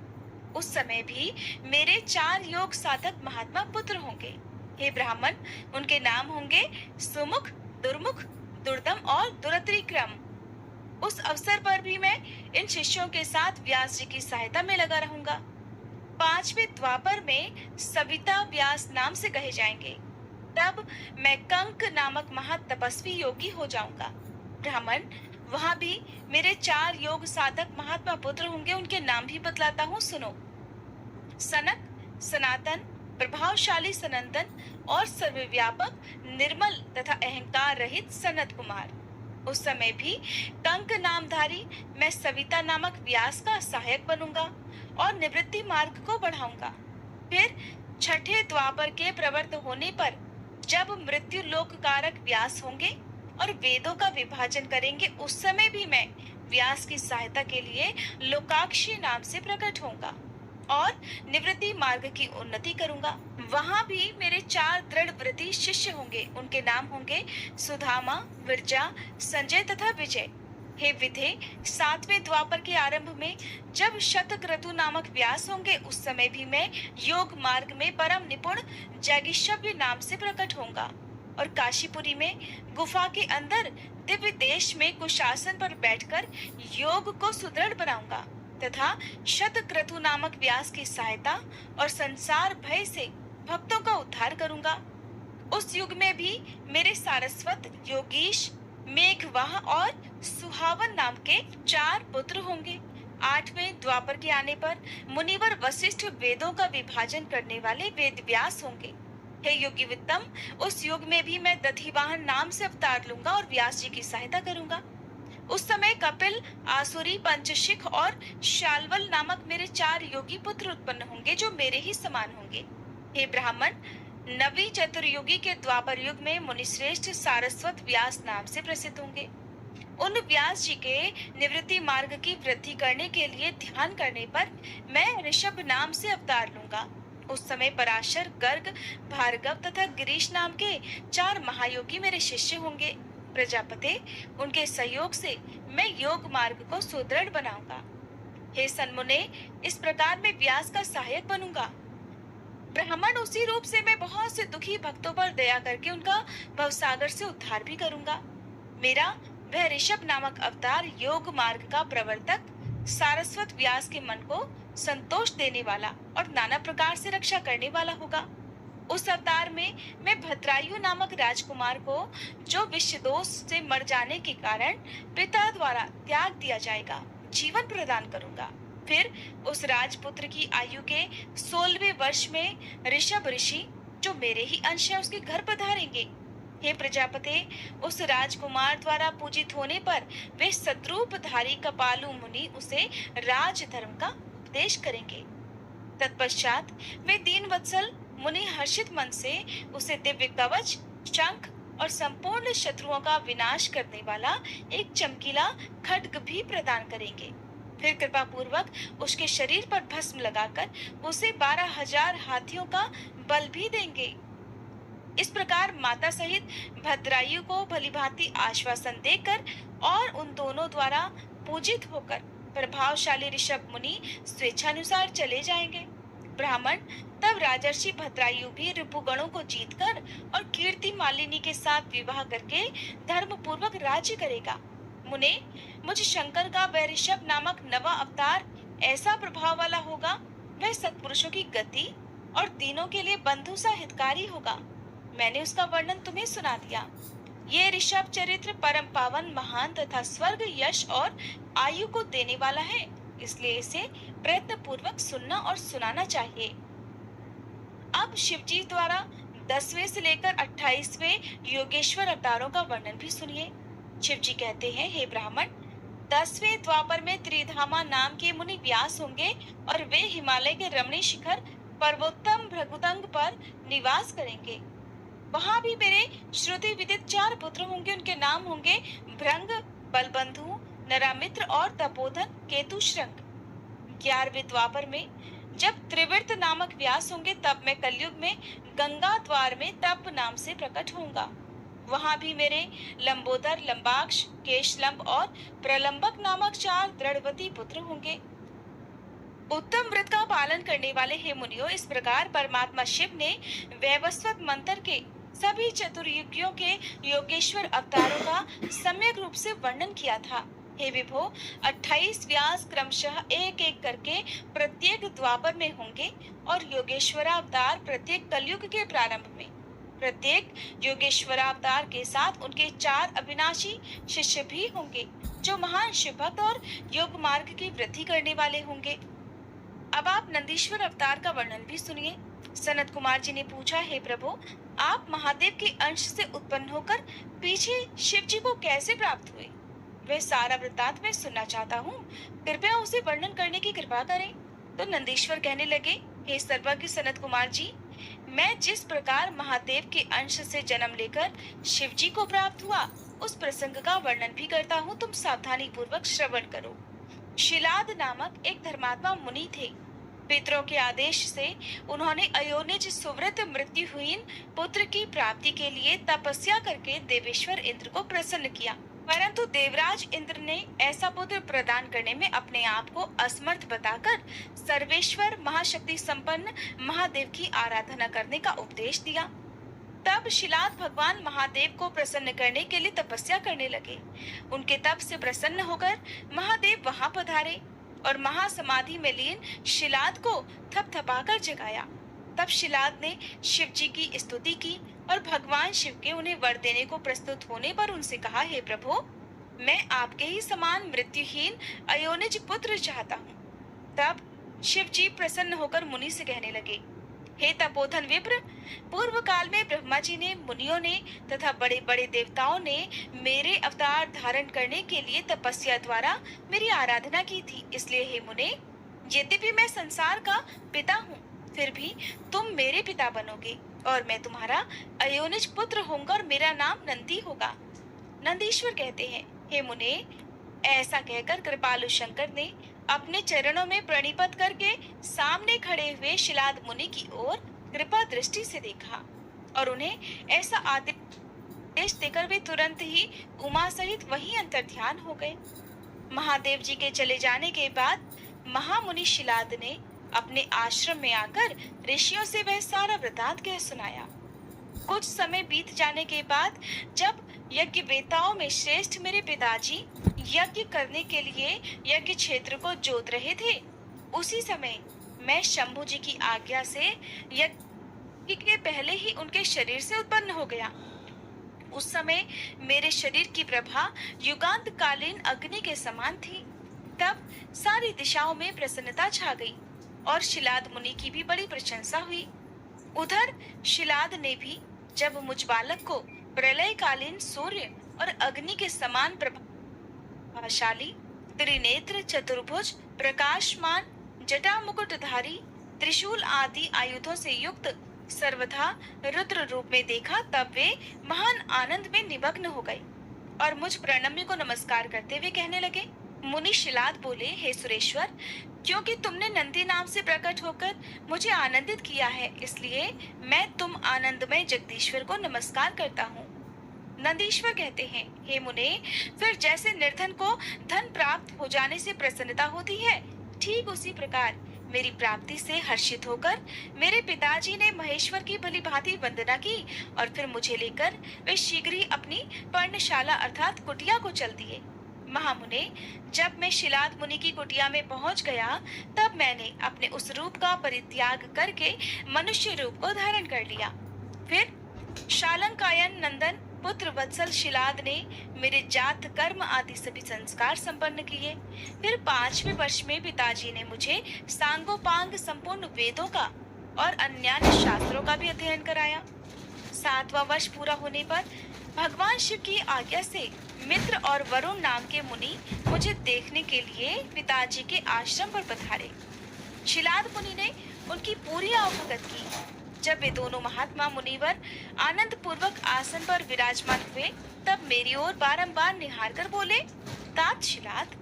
Speaker 1: उस समय भी मेरे 4 योग साधक महात्मा पुत्र होंगे। हे ब्राह्मण, उनके नाम होंगे सुमुख, दुर्मुख, दुर्दम और दुरत्रिक्रम। उस अवसर पर भी मैं इन शिष्यों के साथ व्यास जी की सहायता में लगा रहूंगा। 5वें द्वापर में सविता व्यास नाम से कहे जाएंगे। तब मैं कंक नामक महातपस्वी योगी हो जाऊंगा। ब्राह्मण, वहां भी मेरे 4 योग साधक महात्मा पुत्र होंगे। उनके नाम भी बतलाता हूँ, सुनो। सनक, सनातन, प्रभावशाली सनंदन और सर्वव्यापक, निर्मल तथा अहंकार रहित सनत कुमार। उस समय भी कंक नामधारी मैं सविता नामक व्यास का सहायक बनूंगा और निवृत्ति मार्ग को बढ़ाऊंगा। फिर 6ठे द्वापर के प्रवृत्त होने पर जब मृत्यु लोक कारक व्यास होंगे और वेदों का विभाजन करेंगे, उस समय भी मैं व्यास की सहायता के लिए लोकाक्षी नाम से प्रकट होऊंगा और निवृत्ति मार्ग की उन्नति करूंगा। वहां भी मेरे 4 दृढ़ व्रती शिष्य होंगे। उनके नाम होंगे सुधामा, विरजा, संजय तथा विजय। हे विधे, 7वें द्वापर के आरंभ में जब शतक्रतु नामक व्यास होंगे, उस समय भी मैं योग मार्ग में परम निपुण जैगिष्यव्य नाम से प्रकट होऊंगा और काशीपुरी में गुफा के अंदर दिव्य देश में कुशासन पर बैठकर योग को सुदृढ़ बनाऊंगा तथा शतक्रतु नामक व्यास की सहायता और संसार भय से भक्तों का उद्धार करूंगा। उस युग में भी मेरे सारस्वत, योगीश, मेघवाह और सुहावन नाम के 4 पुत्र होंगे। 8वें द्वापर के आने पर मुनिवर वशिष्ठ वेदों का विभाजन करने वाले वेद व्यास होंगे। हे योगी वित्तम, उस युग में भी मैं दधिवाहन नाम से अवतार लूंगा और व्यास जी की सहायता करूंगा। उस समय कपिल, आसुरी, पंचशिख और शाल्वल नामक मेरे 4 योगी पुत्र उत्पन्न होंगे जो मेरे ही समान होंगे। हे ब्राह्मण, नवी चतुर्युगी के द्वापर युग में मुनिश्रेष्ठ सारस्वत व्यास नाम से प्रसिद्ध होंगे। उन व्यास जी के निवृत्ति मार्ग की वृद्धि करने के लिए ध्यान करने पर मैं ऋषभ नाम से अवतार लूंगा। उस समय पराशर, गर्ग, भार्गव तथा गिरीश नाम के 4 महायोगी मेरे शिष्य होंगे। प्रजापते, उनके सहयोग से मैं योग मार्ग को सुदृढ़ बनाऊंगा। हे सन्मुने, इस प्रकार मैं व्यास का सहायक बनूंगा। ब्राह्मण, उसी रूप से मैं बहुत से दुखी भक्तों पर दया करके उनका भवसागर से उद्धार भी करूंगा। मेरा वह ऋषभ नामक अवतार योग मार्ग का प्रवर्तक, सारस्वत व्यास के मन को संतोष देने वाला और नाना प्रकार से रक्षा करने वाला होगा। उस अवतार में मैं भद्रायु नामक राजकुमार को, जो विषदोष से मर जाने के कारण पिता द्वारा त्याग दिया जाएगा, जीवन प्रदान करूंगा। फिर उस राजपुत्र की आयु के 16वें वर्ष में ऋषभ ऋषि, जो मेरे ही अंश है, उसके घर पधारेंगे। हे प्रजापते, उस राजकुमार द्वारा पूजित होने पर वे सद्रूपधारी कपालु मुनि उसे राजधर्म का उपदेश करेंगे। तत्पश्चात वे 3 वत्सल मुनि हर्षित मन से उसे दिव्य कवच, शंख और संपूर्ण शत्रुओं का विनाश करने वाला एक चमकीला खड्ग भी प्रदान करेंगे। फिर कृपा पूर्वक उसके शरीर पर भस्म लगाकर उसे 12,000 हाथियों का बल भी देंगे। इस प्रकार माता सहित भद्रायु को भलीभांति आश्वासन देकर और उन दोनों द्वारा पूजित होकर प्रभावशाली ऋषभ मुनि स्वेच्छानुसार चले जाएंगे। ब्राह्मण, तब राजर्षि भद्रायु भी रिपुगणों को जीतकर और कीर्ति मालिनी के साथ विवाह करके धर्म पूर्वक राज्य करेगा। मुने, मुझ शंकर का वह ऋषभ नामक नवा अवतार ऐसा प्रभाव वाला होगा, वह सत्पुरुषों की गति और तीनों के लिए बंधु सा हितकारी होगा। मैंने उसका वर्णन तुम्हें सुना दिया। ये ऋषभ चरित्र परम पावन, महान तथा स्वर्ग, यश और आयु को देने वाला है, इसलिए इसे प्रयत्न पूर्वक सुनना और सुनाना चाहिए। अब शिवजी द्वारा 10वें से लेकर 28वें योगेश्वर अवतारों का वर्णन भी सुनिए। शिवजी कहते हैं, हे ब्राह्मण, 10वें द्वापर में त्रिधामा नाम के मुनि व्यास होंगे और वे हिमालय के रमणीय शिखर पर्वोत्तम भृगुतंग पर निवास करेंगे। वहां भी मेरे श्रुति विदित 4 पुत्र होंगे। उनके नाम होंगे भृंग, बलबंधु, नरामित्र और तपोधन केतुश्रंग। 11वें द्वापर में जब त्रिवृत नामक व्यास होंगे, तब मैं कलयुग में गंगा द्वार में तप नाम से प्रकट होऊंगा। वहां भी मेरे लंबोदर, लंबाक्ष, केशलंब और प्रलंबक नामक 4 दृढ़वती पुत्र होंगे। उत्तम व्रत का पालन करने वाले हे मुनियों, इस प्रकार परमात्मा शिव ने वैवस्वत मंत्र के सभी चतुर्युगियों के योगेश्वर अवतारों का सम्यक रूप से वर्णन किया था। हे विभो, 28 व्यास क्रमशः एक एक करके प्रत्येक द्वापर में होंगे और योगेश्वरावतार प्रत्येक कलयुग के प्रारंभ में। प्रत्येक योगेश्वरावतार के साथ उनके 4 अविनाशी शिष्य भी होंगे, जो महान शिव भक्त और योग मार्ग की वृद्धि करने वाले होंगे। अब आप नंदीश्वर अवतार का वर्णन भी सुनिए। सनत कुमार जी ने पूछा, हे प्रभु, आप महादेव के अंश से उत्पन्न होकर पीछे शिव जी को कैसे प्राप्त हुए? वह सारा वृत्तांत मैं सुनना चाहता हूँ, कृपया उसे वर्णन करने की कृपा करें। तो नंदीश्वर कहने लगे, हे सर्वज्ञ सनत कुमार जी, मैं जिस प्रकार महादेव के अंश से जन्म लेकर शिव जी को प्राप्त हुआ, उस प्रसंग का वर्णन भी करता हूँ, तुम सावधानी पूर्वक श्रवण करो। शिलाद नामक एक धर्मात्मा मुनि थे। पितरों के आदेश से उन्होंने अयोनिज सुव्रत मृत्युहीन पुत्र की प्राप्ति के लिए तपस्या करके देवेश्वर इंद्र को प्रसन्न किया। परंतु देवराज इंद्र ने ऐसा पुत्र प्रदान करने में अपने आप को असमर्थ बताकर सर्वेश्वर महाशक्ति संपन्न महादेव की आराधना करने का उपदेश दिया। तब शिलाद भगवान महादेव को प्रसन्न करने के लिए तपस्या करने लगे। उनके तप से प्रसन्न होकर महादेव वहां पधारे और महासमाधि में लीन शिलाद को थपथपाकर जगाया। तब शिलाद ने शिव जी की स्तुति की और भगवान शिव के उन्हें वर देने को प्रस्तुत होने पर उनसे कहा, हे प्रभु, मैं आपके ही समान मृत्युहीन अयोनिज पुत्र चाहता हूँ। तब शिव जी प्रसन्न होकर मुनि से कहने लगे, हे तपोधन विप्र, पूर्व काल में ब्रह्मा जी ने, मुनियों ने तथा बड़े बड़े देवताओं ने मेरे अवतार धारण करने के लिए तपस्या द्वारा मेरी आराधना की थी। इसलिए हे मुने, यद्यपि मैं संसार का पिता हूँ, फिर भी तुम मेरे पिता बनोगे और मैं तुम्हारा अयोनिज पुत्र होऊंगा और मेरा नाम नंदी होगा। नंदीश्वर कहते हैं, हे मुने, ऐसा कहकर कृपालु शंकर ने अपने चरणों में प्रणिपत करके सामने खड़े हुए शिलाद मुनि की ओर कृपा दृष्टि से देखा और उन्हें ऐसा आदेश देकर वे तुरंत ही उमा सहित वहीं अंतर्ध्यान हो गए। महादेव जी के चले जाने के बाद महामुनि शिलाद ने अपने आश्रम में आकर ऋषियों से वह सारा वृतांत कह सुनाया। कुछ समय बीत जाने के बाद जब यज्ञ वेताओं में श्रेष्ठ मेरे पिताजी यज्ञ करने के लिए यज्ञ क्षेत्र को जोत रहे थे, उसी समय मैं शंभु जी की आज्ञा से यज्ञ के पहले ही उनके शरीर से उत्पन्न हो गया। उस समय मेरे शरीर की प्रभा युगांत कालीन अग्नि के समान थी। तब सारी दिशाओं में प्रसन्नता छा गई और शिलाद मुनि की भी बड़ी प्रशंसा हुई। उधर शिलाद ने भी जब मुझ बालक को प्रलयकालीन सूर्य और अग्नि के समान प्रभाशाली, त्रिनेत्र, चतुर्भुज, प्रकाशमान, जटा मुकुटधारी, त्रिशूल आदि आयुधों से युक्त सर्वथा रुद्र रूप में देखा, तब वे महान आनंद में निमग्न हो गए और मुझ प्रणम्य को नमस्कार करते हुए कहने लगे। मुनि शिलाद बोले, हे सुरेश्वर, क्योंकि तुमने नंदी नाम से प्रकट होकर मुझे आनंदित किया है, इसलिए मैं तुम आनंदमय जगदीश्वर को नमस्कार करता हूँ। नंदीश्वर कहते हैं, हे मुने, फिर जैसे निर्धन को धन प्राप्त हो जाने से प्रसन्नता होती है, ठीक उसी प्रकार मेरी प्राप्ति से हर्षित होकर मेरे पिताजी ने महेश्वर की भली भांति वंदना की और फिर मुझे लेकर वे शीघ्र ही अपनी पर्णशाला अर्थात कुटिया को चल दिए। महामुने, जब मैं शिलाद मुनि की कुटिया में पहुंच गया, तब मैंने अपने उस रूप का परित्याग करके मनुष्य रूप को धारण कर लिया। फिर शालंकायन नंदन पुत्र वत्सल शिलाद ने मेरे जात कर्म आदि सभी संस्कार संपन्न किए। फिर 5वें वर्ष में पिताजी ने मुझे सांगोपांग संपूर्ण वेदों का और अन्य शास्त्रों का भी अध्ययन कराया। 7वां वर्ष पूरा होने पर भगवान शिव की आज्ञा से मित्र और वरुण नाम के मुनि मुझे देखने के लिए पिताजी के आश्रम पर पधारे। शिलाद मुनि ने उनकी पूरी आवभगत की। जब वे दोनों महात्मा मुनिवर आनंद पूर्वक आसन पर विराजमान हुए, तब मेरी ओर बारंबार निहार कर बोले, तात शिलाद,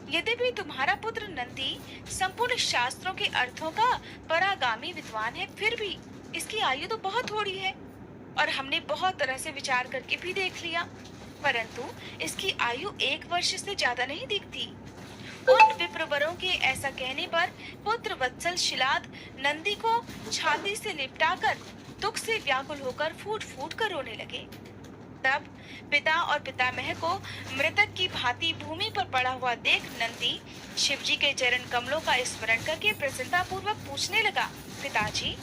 Speaker 1: यद्यपि तुम्हारा पुत्र नंदी संपूर्ण शास्त्रों के अर्थों का परागामी विद्वान है, फिर भी इसकी आयु तो बहुत थोड़ी है और हमने बहुत तरह से विचार करके भी देख लिया, परंतु इसकी आयु 1 वर्ष से ज्यादा नहीं दिखती। उन विप्रवरों के ऐसा कहने पर पुत्र वत्सल शिलाद नंदी को छाती से लिपटाकर दुख से व्याकुल होकर फूट फूट कर रोने लगे। तब पिता और पितामह को मृतक की भांति भूमि पर पड़ा हुआ देख नंदी शिवजी के चरण कमलों का स्मरण करके प्रसन्नता पूर्वक पूछने लगा, पिताजी,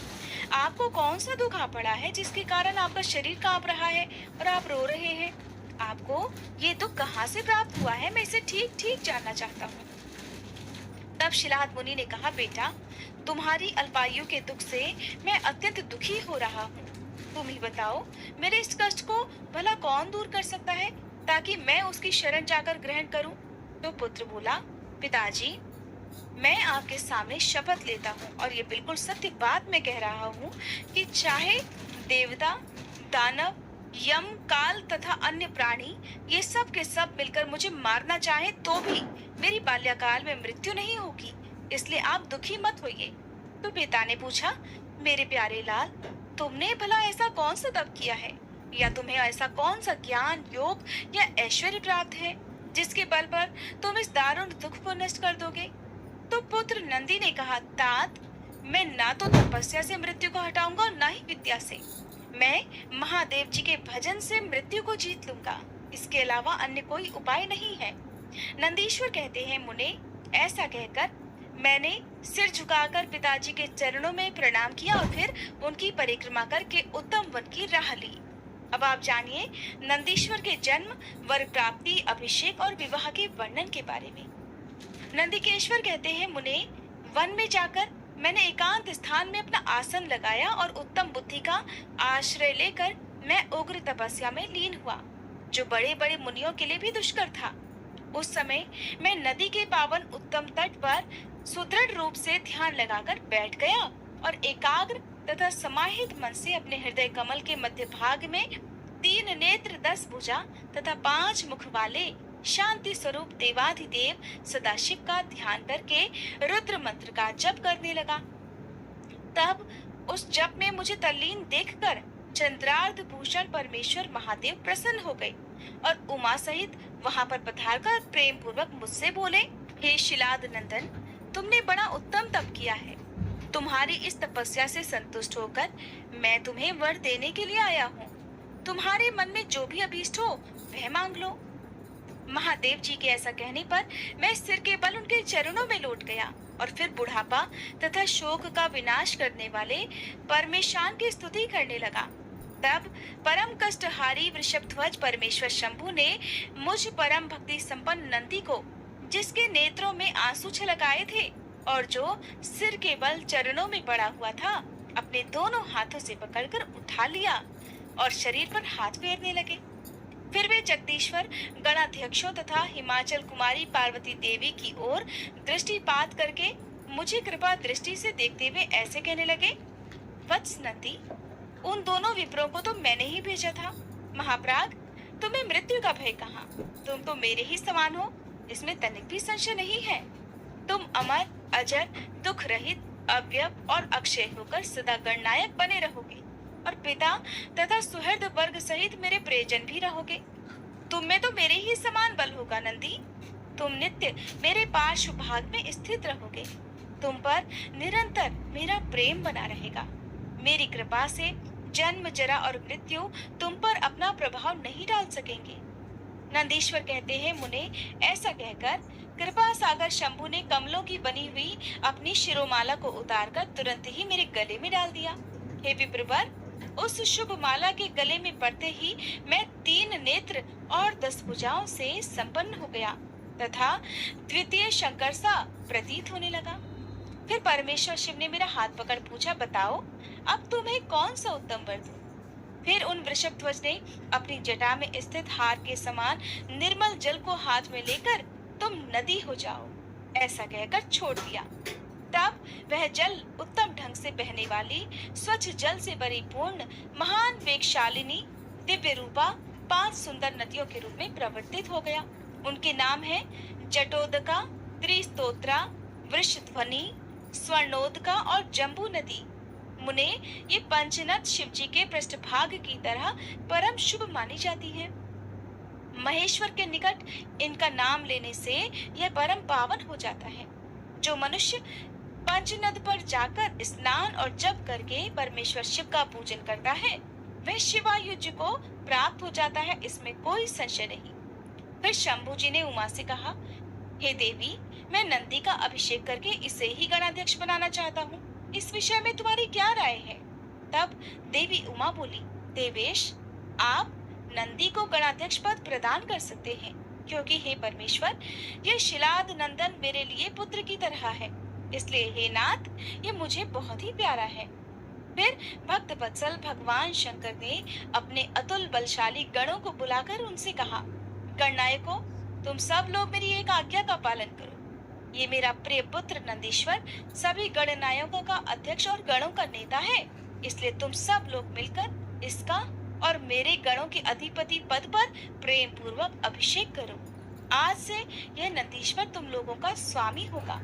Speaker 1: आपको कौन सा दुख आ पड़ा है जिसके कारण आपका शरीर कांप रहा है और आप रो रहे हैं? आपको ये दुख कहाँ से प्राप्त हुआ है? मैं इसे ठीक ठीक जानना चाहता हूँ। तब शिलाद मुनि ने कहा, बेटा, तुम्हारी अल्पायु के दुख से मैं अत्यंत दुखी हो रहा हूँ। तुम ही बताओ, मेरे इस कष्ट को भला कौन दूर कर सकता है ताकि मैं उसकी शरण जाकर ग्रहण करूं? तो पुत्र बोला, पिताजी, मैं आपके सामने शपथ लेता हूँ और ये बिल्कुल सत्य बात मैं कह रहा हूँ कि चाहे देवता, दानव, यम, काल तथा अन्य प्राणी ये सब के सब मिलकर मुझे मारना चाहे तो भी मेरी बाल्यकाल में मृत्यु नहीं होगी, इसलिए आप दुखी मत होइए। तो पिता ने पूछा, मेरे प्यारे लाल, तुमने भला ऐसा कौन सा तप किया है या तुम्हें ऐसा कौन सा ज्ञान, योग या ऐश्वर्य प्राप्त है जिसके बल पर तुम इस दारुण दुख को नष्ट कर दोगे? तो पुत्र नंदी ने कहा, तात, मैं ना तो तपस्या से मृत्यु को हटाऊंगा और ना ही विद्या से। मैं महादेव जी के भजन से मृत्यु को जीत लूंगा। इसके अलावा अन्य कोई उपाय नहीं है। नंदीश्वर कहते हैं, मुने, ऐसा कहकर मैंने सिर झुकाकर पिताजी के चरणों में प्रणाम किया और फिर उनकी परिक्रमा करके उत्तम वन की राह ली। अब आप जानिए नंदीश्वर के जन्म, वर प्राप्ति, अभिषेक और विवाह के वर्णन के बारे में। नंदिकेश्वर कहते हैं, मुने, वन में जाकर मैंने एकांत स्थान में अपना आसन लगाया और उत्तम बुद्धि का आश्रय लेकर मैं उग्र तपस्या में लीन हुआ, जो बड़े बड़े मुनियों के लिए भी दुष्कर था। उस समय मैं नदी के पावन उत्तम तट पर सुदृढ़ रूप से ध्यान लगाकर बैठ गया और एकाग्र तथा समाहित मन से अपने हृदय कमल के मध्य भाग में 3 नेत्र, 10 भुजा तथा 5 मुख वाले शांति स्वरूप देवाधिदेव सदाशिव का ध्यान करके रुद्र मंत्र का जप करने लगा। तब उस जप में मुझे तल्लीन देखकर चंद्रार्ध भूषण परमेश्वर महादेव प्रसन्न हो गए और उमा सहित वहां पर पधारकर प्रेम पूर्वक मुझसे बोले, हे शिलाद नंदन, तुमने बड़ा उत्तम तप किया है। तुम्हारी इस तपस्या से संतुष्ट होकर मैं तुम्हें वर देने के लिए आया हूँ। तुम्हारे मन में जो भी अभीष्ट हो वह मांग लो। महादेव जी के ऐसा कहने पर मैं सिर के बल उनके चरणों में लौट गया और फिर बुढ़ापा तथा शोक का विनाश करने वाले परमेशान की स्तुति करने लगा। तब परम कष्टहारी वृषभध्वज परमेश्वर शंभु ने मुझ परम भक्ति संपन्न नंदी को, जिसके नेत्रों में आंसू छलकाए थे और जो सिर के बल चरणों में पड़ा हुआ था, अपने दोनों हाथों से पकड़कर उठा लिया और शरीर पर हाथ फेरने लगे। फिर वे जगदीश्वर गणाध्यक्षों तथा हिमाचल कुमारी पार्वती देवी की ओर दृष्टिपात करके मुझे कृपा दृष्टि से देखते हुए ऐसे कहने लगे, वत्स नंदी, उन दोनों विप्रों को तो मैंने ही भेजा था। महाप्राग, तुम्हें मृत्यु का भय कहाँ? तुम तो मेरे ही समान हो, इसमें तनिक भी संशय नहीं है। तुम अमर, अजर, दुख रहित, अव्यय और अक्षय होकर सदा गणनायक बने रहोगे और पिता तथा सुहृद वर्ग सहित मेरे प्रियजन भी रहोगे। तुम में तो मेरे ही समान बल होगा नंदी। तुम नित्य मेरे पार्श्व भाग में स्थित रहोगे। तुम पर निरंतर मेरा प्रेम बना रहेगा। मेरी कृपा से जन्म, जरा और मृत्यु तुम पर अपना प्रभाव नहीं डाल सकेंगे। नंदीश्वर कहते हैं, मुने, ऐसा कहकर कृपा सागर शंभु ने कमलों की बनी हुई अपनी शिरोमाला को उतारकर तुरंत ही मेरे गले में डाल दिया। हे विप्रवर, उस शुभ माला के गले में पड़ते ही मैं 3 नेत्र और 10 भुजाओं से संपन्न हो गया तथा द्वितीय शंकर सा प्रतीत होने लगा। फिर परमेश्वर शिव ने मेरा हाथ पकड़ पूछा, बताओ अब तुम्हें कौन सा उत्तम वर दूं? फिर उन वृषभध्वज ने अपनी जटा में स्थित हार के समान निर्मल जल को हाथ में लेकर तुम नदी हो जाओ, ऐसा कहकर छोड़ दिया। तब वह जल उत्तम ढंग से बहने वाली स्वच्छ जल से परिपूर्ण महान वेगशालिनी दिव्य रूपा 5 सुंदर नदियों के रूप में प्रवर्तित हो गया। उनके नाम है जटोदका, त्रिस्तोत्रा, वृषध्वनि, स्वर्णोदका और जम्बू नदी। मुने, ये पंचनद शिव जी के पृष्ठभाग की तरह परम शुभ मानी जाती है। महेश्वर के निकट इनका नाम लेने से यह परम पावन हो जाता है। जो मनुष्य पंचनद पर जाकर स्नान और जप करके परमेश्वर शिव का पूजन करता है, वह शिवायुज को प्राप्त हो जाता है, इसमें कोई संशय नहीं। फिर शंभु जी ने उमा से कहा, हे देवी, मैं नंदी का अभिषेक करके इसे ही गणाध्यक्ष बनाना चाहता हूँ। इस विषय में तुम्हारी क्या राय है? तब देवी उमा बोली, देवेश, आप नंदी को गणाध्यक्ष पद प्रदान कर सकते हैं, क्योंकि हे परमेश्वर, यह शिलाद नंदन मेरे लिए पुत्र की तरह है, इसलिए हे नाथ, ये मुझे बहुत ही प्यारा है। फिर भक्त वत्सल भगवान शंकर ने अपने अतुल बलशाली गणों को बुलाकर उनसे कहा, गणनायकों, तुम सब लोग मेरी एक आज्ञा का पालन करो। ये मेरा प्रिय पुत्र नंदीश्वर सभी गणनायकों का अध्यक्ष और गणों का नेता है, इसलिए तुम सब लोग मिलकर इसका और मेरे गणों के अधिपति पद पर प्रेम पूर्वक अभिषेक करो। आज से यह नंदीश्वर तुम लोगों का स्वामी होगा।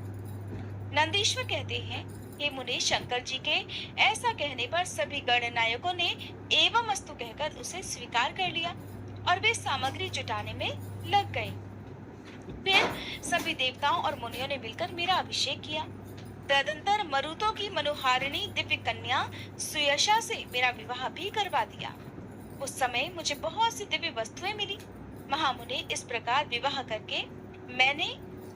Speaker 1: नंदीश्वर कहते हैं, हे मुने, शंकर जी के ऐसा कहने पर सभी गणनायकों ने एवं अस्तु कहकर उसे स्वीकार कर लिया और वे सामग्री जुटाने में लग गए। फिर सभी देवताओं और मुनियों ने मिलकर मेरा अभिषेक किया। तदंतर मरुतों की मनोहारिणी दिव्य कन्या सुयशा से मेरा विवाह भी करवा दिया। उस समय मुझे बहुत सी दिव्य वस्तुएं मिली। महामुने, इस प्रकार विवाह करके मैंने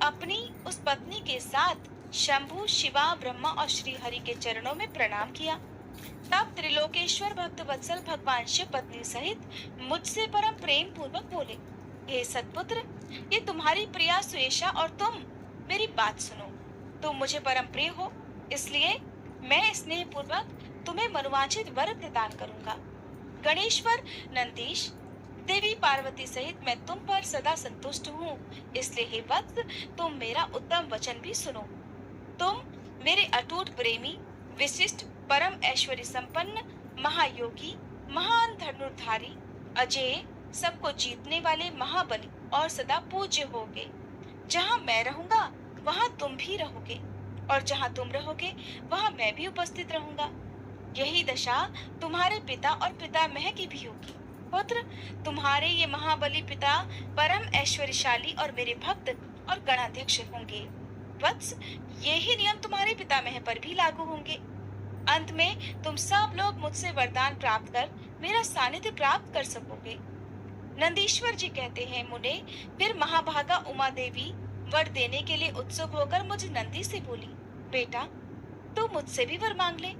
Speaker 1: अपनी उस पत्नी के साथ शंभु, शिवा, ब्रह्मा और श्री हरि के चरणों में प्रणाम किया। तब त्रिलोकेश्वर भक्त वत्सल भगवान शिव पत्नी सहित मुझसे परम प्रेम पूर्वक बोले, हे सतपुत्र, ये तुम्हारी प्रिया सुयशा और तुम मेरी बात सुनो। तुम मुझे परम प्रिय हो, इसलिए मैं स्नेह पूर्वक तुम्हें मनोवांछित वर प्रदान करूंगा। गणेश्वर नंदीश, देवी पार्वती सहित मैं तुम पर सदा संतुष्ट हूँ, इसलिए हे वत्स, तुम मेरा उत्तम वचन भी सुनो। तुम मेरे अटूट प्रेमी, विशिष्ट, परम ऐश्वर्य संपन्न, महायोगी, महान धनुर्धारी, अजेय, सबको जीतने वाले महाबली और सदा पूज्य होगे। जहाँ मैं रहूंगा वहाँ तुम भी रहोगे, और जहाँ तुम रहोगे वहाँ मैं भी उपस्थित रहूंगा। यही दशा तुम्हारे पिता और पितामह की भी होगी। पुत्र, तुम्हारे ये महाबली पिता परम ऐश्वर्यशाली और मेरे भक्त और गणाध्यक्ष होंगे। वत्स, यही नियम तुम्हारे पितामह पर भी लागू होंगे। अंत में तुम सब लोग मुझसे वरदान प्राप्त कर मेरा सानिध्य प्राप्त कर सकोगे। नंदीश्वर जी कहते हैं, मुने, फिर महाभागा उमा देवी वर देने के लिए उत्सुक होकर मुझे नंदी से बोली, बेटा, तू मुझसे भी वर मांग ले,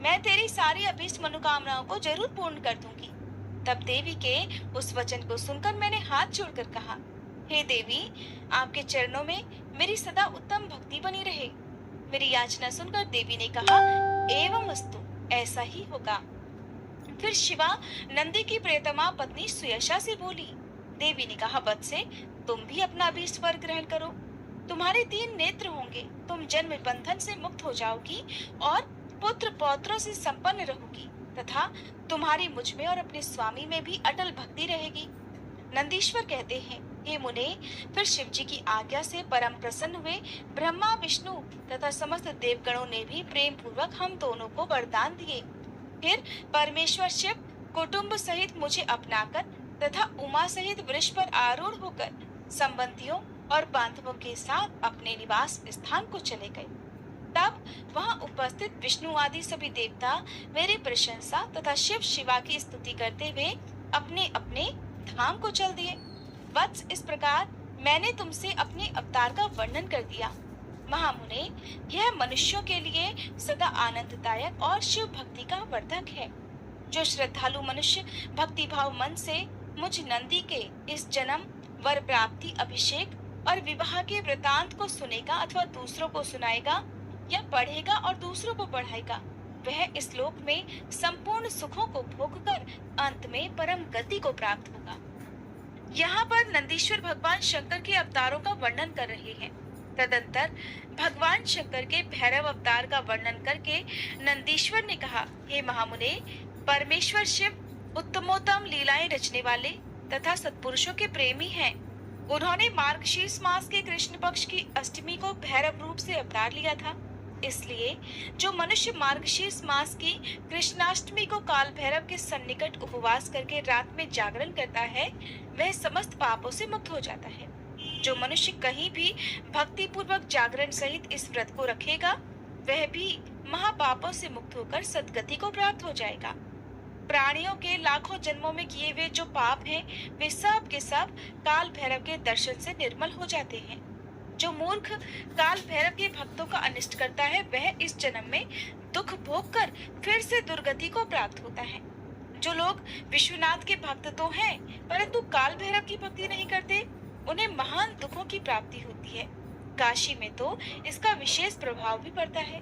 Speaker 1: मैं तेरी सारी अभीष्ट मनोकामनाओं को जरूर पूर्ण कर दूंगी। तब देवी के उस वचन को सुनकर मैंने हाथ जोड़कर कहा, हे देवी, आपके चरणों में मेरी सदा उत्तम भक्ति बनी रहे। मेरी याचना सुनकर देवी ने कहा, एवं अस्तु, ऐसा ही होगा। फिर शिवा नंदी की प्रियतमा पत्नी सुयशा से बोली। देवी ने कहा, बत्से, तुम भी अपना अभीष्ट वर ग्रहण करो। तुम्हारे 3 नेत्र होंगे, तुम जन्म बंधन से मुक्त हो जाओगी और पुत्र पौत्रों से संपन्न रहोगी, तथा तुम्हारी मुझ में और अपने स्वामी में भी अटल भक्ति रहेगी। नंदीश्वर कहते हैं, हे मुने, फिर शिव जी की आज्ञा से परम प्रसन्न हुए ब्रह्मा, विष्णु तथा समस्त देवगणों ने भी प्रेम पूर्वक हम दोनों को वरदान दिए। फिर परमेश्वर शिव कुटुंब सहित मुझे अपनाकर तथा उमा सहित वृक्ष पर आरूढ़ होकर संबंधियों और बांधवों के साथ अपने निवास स्थान को चले गए। तब वहां उपस्थित विष्णु आदि सभी देवता मेरी प्रशंसा तथा शिव शिवा की स्तुति करते हुए अपने अपने धाम को चल दिए। वत्स, इस प्रकार मैंने तुमसे अपने अवतार का वर्णन कर दिया। महामुने, यह मनुष्यों के लिए सदा आनंददायक और शिव भक्ति का वर्धक है। जो श्रद्धालु मनुष्य भक्ति भाव मन से मुझ नंदी के इस जन्म, वर प्राप्ति, अभिषेक और विवाह के वृतांत को सुनेगा अथवा दूसरों को सुनाएगा या पढ़ेगा और दूसरों को पढ़ाएगा, वह इस लोक में संपूर्ण सुखों को भोगकर अंत में परम गति को प्राप्त होगा। यहाँ पर नंदीश्वर भगवान शंकर के अवतारों का वर्णन कर रहे हैं। तदंतर भगवान शंकर के भैरव अवतार का वर्णन करके नंदीश्वर ने कहा, हे महामुने, परमेश्वर शिव उत्तमोत्तम लीलाएं रचने वाले तथा सत्पुरुषों के प्रेमी हैं। उन्होंने मार्गशीर्ष मास के कृष्ण पक्ष की अष्टमी को भैरव रूप से अवतार लिया था। इसलिए जो मनुष्य मार्गशीर्ष मास की कृष्णाष्टमी को काल भैरव के सन्निकट उपवास करके रात में जागरण करता है, वह समस्त पापों से मुक्त हो जाता है। जो मनुष्य कहीं भी भक्ति पूर्वक जागरण सहित इस व्रत को रखेगा, वह भी महापापों से मुक्त होकर सद्गति को प्राप्त हो जाएगा। प्राणियों के लाखों जन्मों में किए हुए जो पाप हैं, वे सब के सब काल भैरव के दर्शन से निर्मल हो जाते हैं। जो मूर्ख काल भैरव के भक्तों का अनिष्ट करता है, वह इस जन्म में दुख भोग कर फिर से दुर्गति को प्राप्त होता है। जो लोग विश्वनाथ के भक्त तो हैं, परंतु काल भैरव की भक्ति नहीं करते, उन्हें महान दुखों की प्राप्ति होती है। काशी में तो इसका विशेष प्रभाव भी पड़ता है।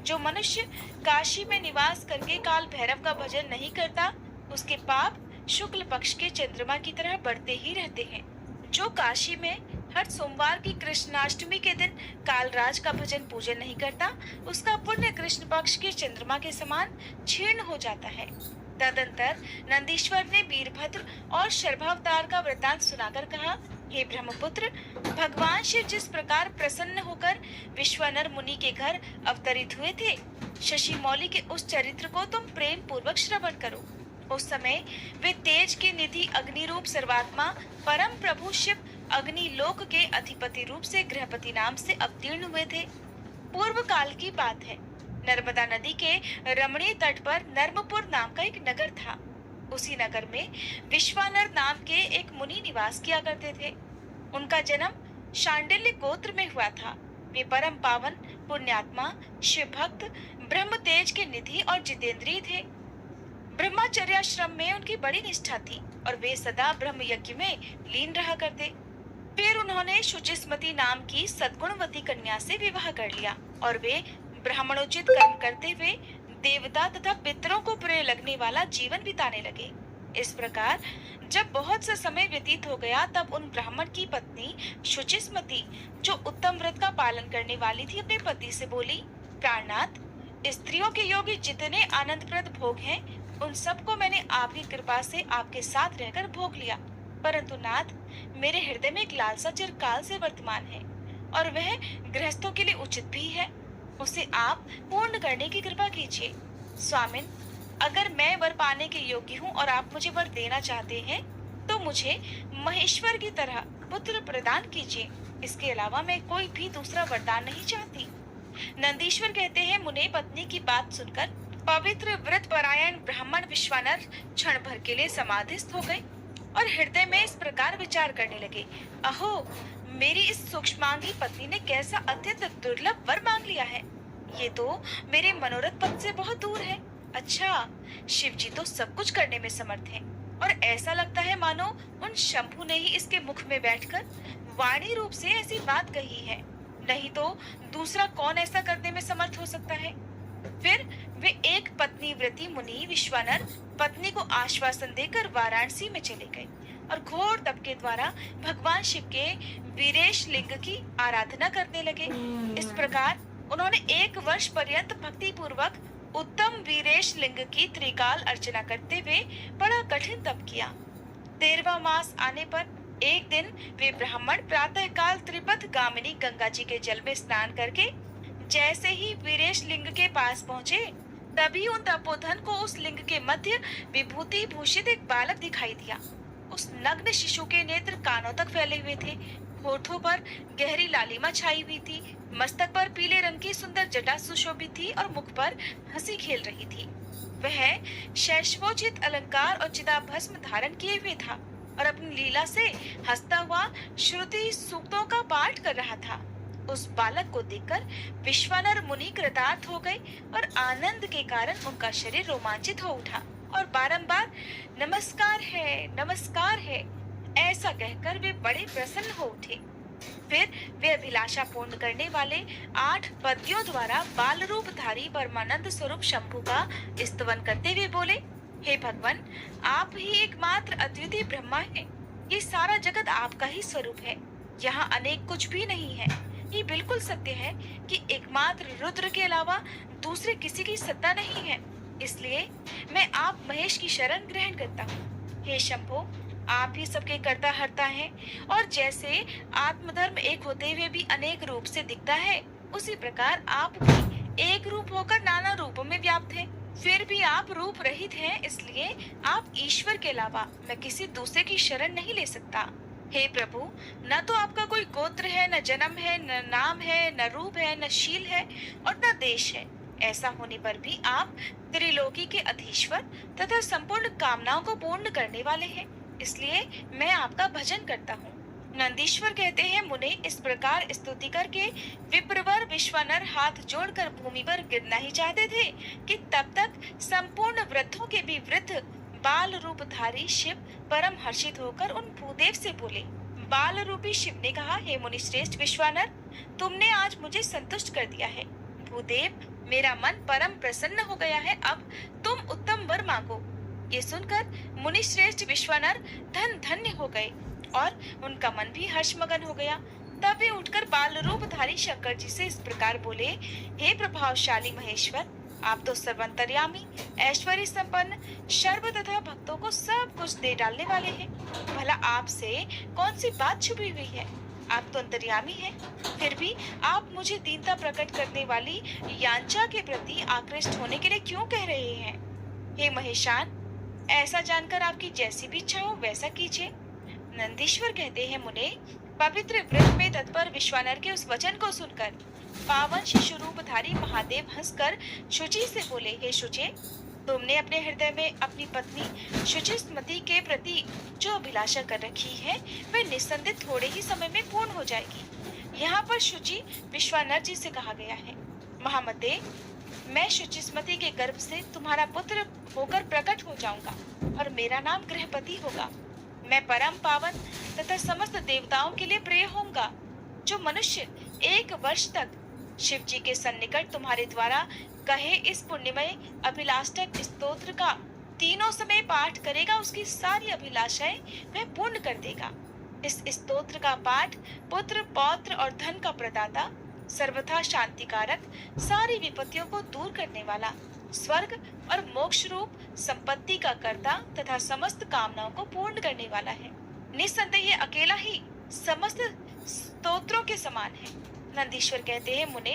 Speaker 1: जो मनुष्य काशी में निवास करके काल भैरव का भजन नहीं करता, उसके पाप शुक्ल पक्ष के चंद्रमा की तरह बढ़ते ही रहते हैं। जो काशी में हर सोमवार की कृष्णाष्टमी के दिन कालराज का भजन पूजन नहीं करता, उसका पुण्य कृष्ण पक्ष के चंद्रमा के समान क्षीण हो जाता है। तदंतर नंदीश्वर ने वीरभद्र और शर्भावतार का वृतांत सुनाकर कहा, हे ब्रह्मपुत्र, भगवान शिव जिस प्रकार प्रसन्न होकर विश्वानर मुनि के घर अवतरित हुए थे, शशि मौली के उस चरित्र को तुम प्रेम पूर्वक श्रवण करो। उस समय वे तेज के निधि अग्नि रूप सर्वात्मा परम प्रभु शिव अग्नि लोक के अधिपति रूप से गृहपति नाम से अवतीर्ण हुए थे। पूर्व काल की बात है। नर्मदा नदी के रमणीय तट पर नर्मपुर नाम का एक नगर था। उसी नगर में विश्वानर नाम के एक मुनि निवास किया करते थे। उनका जन्म शांडिल्य गोत्र में हुआ था। वे परम पावन पुण्यात्मा, शिव भक्त, ब्रह्म तेज के निधि और जितेंद्रिय थे। ब्रह्मचर्याश्रम में उनकी बड़ी निष्ठा थी और वे सदा ब्रह्म यज्ञ में लीन रहा करते। फिर उन्होंने शुचिस्मति नाम की सद्गुणवती कन्या से विवाह कर लिया और वे ब्राह्मणोचित कर्म करते हुए देवता तथा पितरों को प्रिय लगने वाला जीवन बिताने लगे। इस प्रकार जब बहुत सा समय व्यतीत हो गया, तब उन ब्राह्मण की पत्नी शुचिस्मति, जो उत्तम व्रत का पालन करने वाली थी, अपने पति से बोली, प्राणनाथ, स्त्रियों के योगी जितने आनंदप्रद भोग हैं, उन सबको मैंने आपकी कृपा से आपके साथ रहकर भोग लिया, परंतु नाथ, मेरे हृदय में एक लालसा चिरकाल से वर्तमान है और वह गृहस्थों के लिए उचित भी है। उसे आप पूर्ण करने की कृपा कीजिए। स्वामिन, अगर मैं वर पाने के योग्य हूँ और आप मुझे वर देना चाहते हैं, तो मुझे महेश्वर की तरह पुत्र प्रदान कीजिए। इसके अलावा मैं कोई भी दूसरा वरदान नहीं चाहती। नंदीश्वर कहते हैं, मुने पत्नी की बात सुनकर पवित्र व्रत परायण ब्राह्मण विश्वानर क्षण भर के लिए समाधिस्थ हो गए और हृदय में इस प्रकार विचार करने लगे, अहो, मेरी इस सूक्ष्मांगी पत्नी ने कैसा अत्यंत दुर्लभ वर मांग लिया है। ये तो मेरे मनोरथ पद से बहुत दूर है। अच्छा, शिव जी तो सब कुछ करने में समर्थ हैं और ऐसा लगता है मानो उन शंभु ने ही इसके मुख में बैठकर वाणी रूप से ऐसी बात कही है। नहीं तो दूसरा कौन ऐसा करने में समर्थ हो सकता है। फिर वे एक पत्नी व्रती मुनि विश्वानर पत्नी को आश्वासन देकर वाराणसी में चले गए और घोर तप के द्वारा भगवान शिव के वीरेश लिंग की आराधना करने लगे। इस प्रकार उन्होंने 1 वर्ष पर्यंत भक्ति पूर्वक उत्तम वीरेश लिंग की त्रिकाल अर्चना करते हुए बड़ा कठिन तप किया। 13वां मास आने पर एक दिन वे ब्राह्मण प्रातः काल त्रिपथ गामिनी गंगा जी के जल में स्नान करके जैसे ही वीरेश लिंग के पास पहुँचे, तभी उन तपोधन को उस लिंग के मध्य विभूति भूषित एक बालक दिखाई दिया। उस नग्न शिशु के नेत्र कानों तक फैले हुए थे, होठों पर गहरी लालिमा छाई हुई थी, मस्तक पर पीले रंग की सुंदर जटा सुशोभित थी और मुख पर हंसी खेल रही थी। वह शैशवोचित अलंकार और चिताभस्म धारण किए हुए था और अपनी लीला से हंसता हुआ श्रुति सूक्तों का पाठ कर रहा था। उस बालक को देखकर विश्वानर मुनि कृतार्थ हो गए और आनंद के कारण उनका शरीर रोमांचित हो उठा और बारंबार नमस्कार है ऐसा कहकर वे बड़े प्रसन्न हो उठे। फिर वे अभिलाषा पूर्ण करने वाले 8 पद्यों द्वारा बाल रूपधारी परमानंद स्वरूप शंभु का स्तवन करते हुए बोले, हे भगवान, आप ही एकमात्र अद्वितीय ब्रह्मा हैं। ये सारा जगत आपका ही स्वरूप है। यहाँ अनेक कुछ भी नहीं है। ये बिल्कुल सत्य है कि एकमात्र रुद्र के अलावा दूसरे किसी की सत्ता नहीं है। इसलिए मैं आप महेश की शरण ग्रहण करता हूँ। हे शंभो, आप ही सबके कर्ता हर्ता हैं और जैसे आत्मधर्म एक होते हुए भी अनेक रूप से दिखता है, उसी प्रकार आप भी एक रूप होकर नाना रूपों में व्याप्त हैं। फिर भी आप रूप रहित हैं, इसलिए आप ईश्वर के अलावा मैं किसी दूसरे की शरण नहीं ले सकता। हे प्रभु, न तो आपका कोई गोत्र है, न जन्म है, न नाम है, न रूप है, न शील है और न देश है। ऐसा होने पर भी आप त्रिलोकी के अधीश्वर तथा संपूर्ण कामनाओं को पूर्ण करने वाले हैं। इसलिए मैं आपका भजन करता हूँ। नंदीश्वर कहते हैं, मुने इस प्रकार स्तुति करके विप्रवर विश्वानर हाथ जोड़कर भूमि पर गिरना ही चाहते थे कि तब तक संपूर्ण वृद्धों के भी वृद्ध बाल रूपधारी शिव परम हर्षित होकर उन भूदेव से बोले। बाल रूपी शिव ने कहा, हे मुनि श्रेष्ठ विश्वानर, तुमने आज मुझे संतुष्ट कर दिया है। भूदेव, मेरा मन परम प्रसन्न हो गया है। अब तुम उत्तम वर मांगो। ये सुनकर मुनि श्रेष्ठ विश्वानर धन धन्य हो गए और उनका मन भी हर्षमगन हो गया। तब वे उठकर बाल रूपधारी शंकर जी से इस प्रकार बोले, हे प्रभावशाली महेश्वर, आप तो सर्वंतर्यामी, ऐश्वर्य संपन्न, सर्व तथा भक्तों को सब कुछ दे डालने वाले हैं। भला आपसे कौन सी बात छुपी हुई है? आप तो अंतर्यामी हैं, फिर भी आप मुझे दीनता प्रकट करने वाली यांचा के प्रति आकृष्ट होने के लिए क्यों कह रहे हैं? हे महेशान, ऐसा जानकर आपकी जैसी भी इच्छा हो वैसा कीजिए। नंदीश्वर कहते हैं, मुने, पवित्र व्रत में तत्पर विश्वानर के उस वचन को सुनकर पावन शिशु रूपधारी महादेव हंसकर शुचि से बोले, हे शुचे, तुमने अपने हृदय में अपनी पत्नी शुचिस्मति के प्रति जो अभिलाषा कर रखी है वह निस्संदेह थोड़े ही समय में पूर्ण हो जाएगी। यहाँ पर शुचि विश्वानर जी से कहा गया है। महामते, मैं शुचिस्मति के गर्भ से तुम्हारा पुत्र होकर प्रकट हो जाऊंगा और मेरा नाम गृहपति होगा। मैं परम पावन तथा समस्त देवताओं के लिए प्रिय होऊंगा। जो मनुष्य 1 वर्ष तक शिव जी के सन्निकट तुम्हारे द्वारा कहे इस पुण्यमय अभिलाषक स्तोत्र का तीनों समय पाठ करेगा, उसकी सारी अभिलाषाएं वह पूर्ण कर देगा। इस स्तोत्र का पाठ पुत्र, पौत्र और धन का प्रदाता, सर्वथा शांतिकारक, सारी विपत्तियों को दूर करने वाला, स्वर्ग और मोक्ष रूप संपत्ति का कर्ता तथा समस्त कामनाओं को पूर्ण करने वाला है। निस्संदेह ये अकेला ही समस्त स्तोत्रों के समान है। नंदीश्वर कहते हैं, मुने,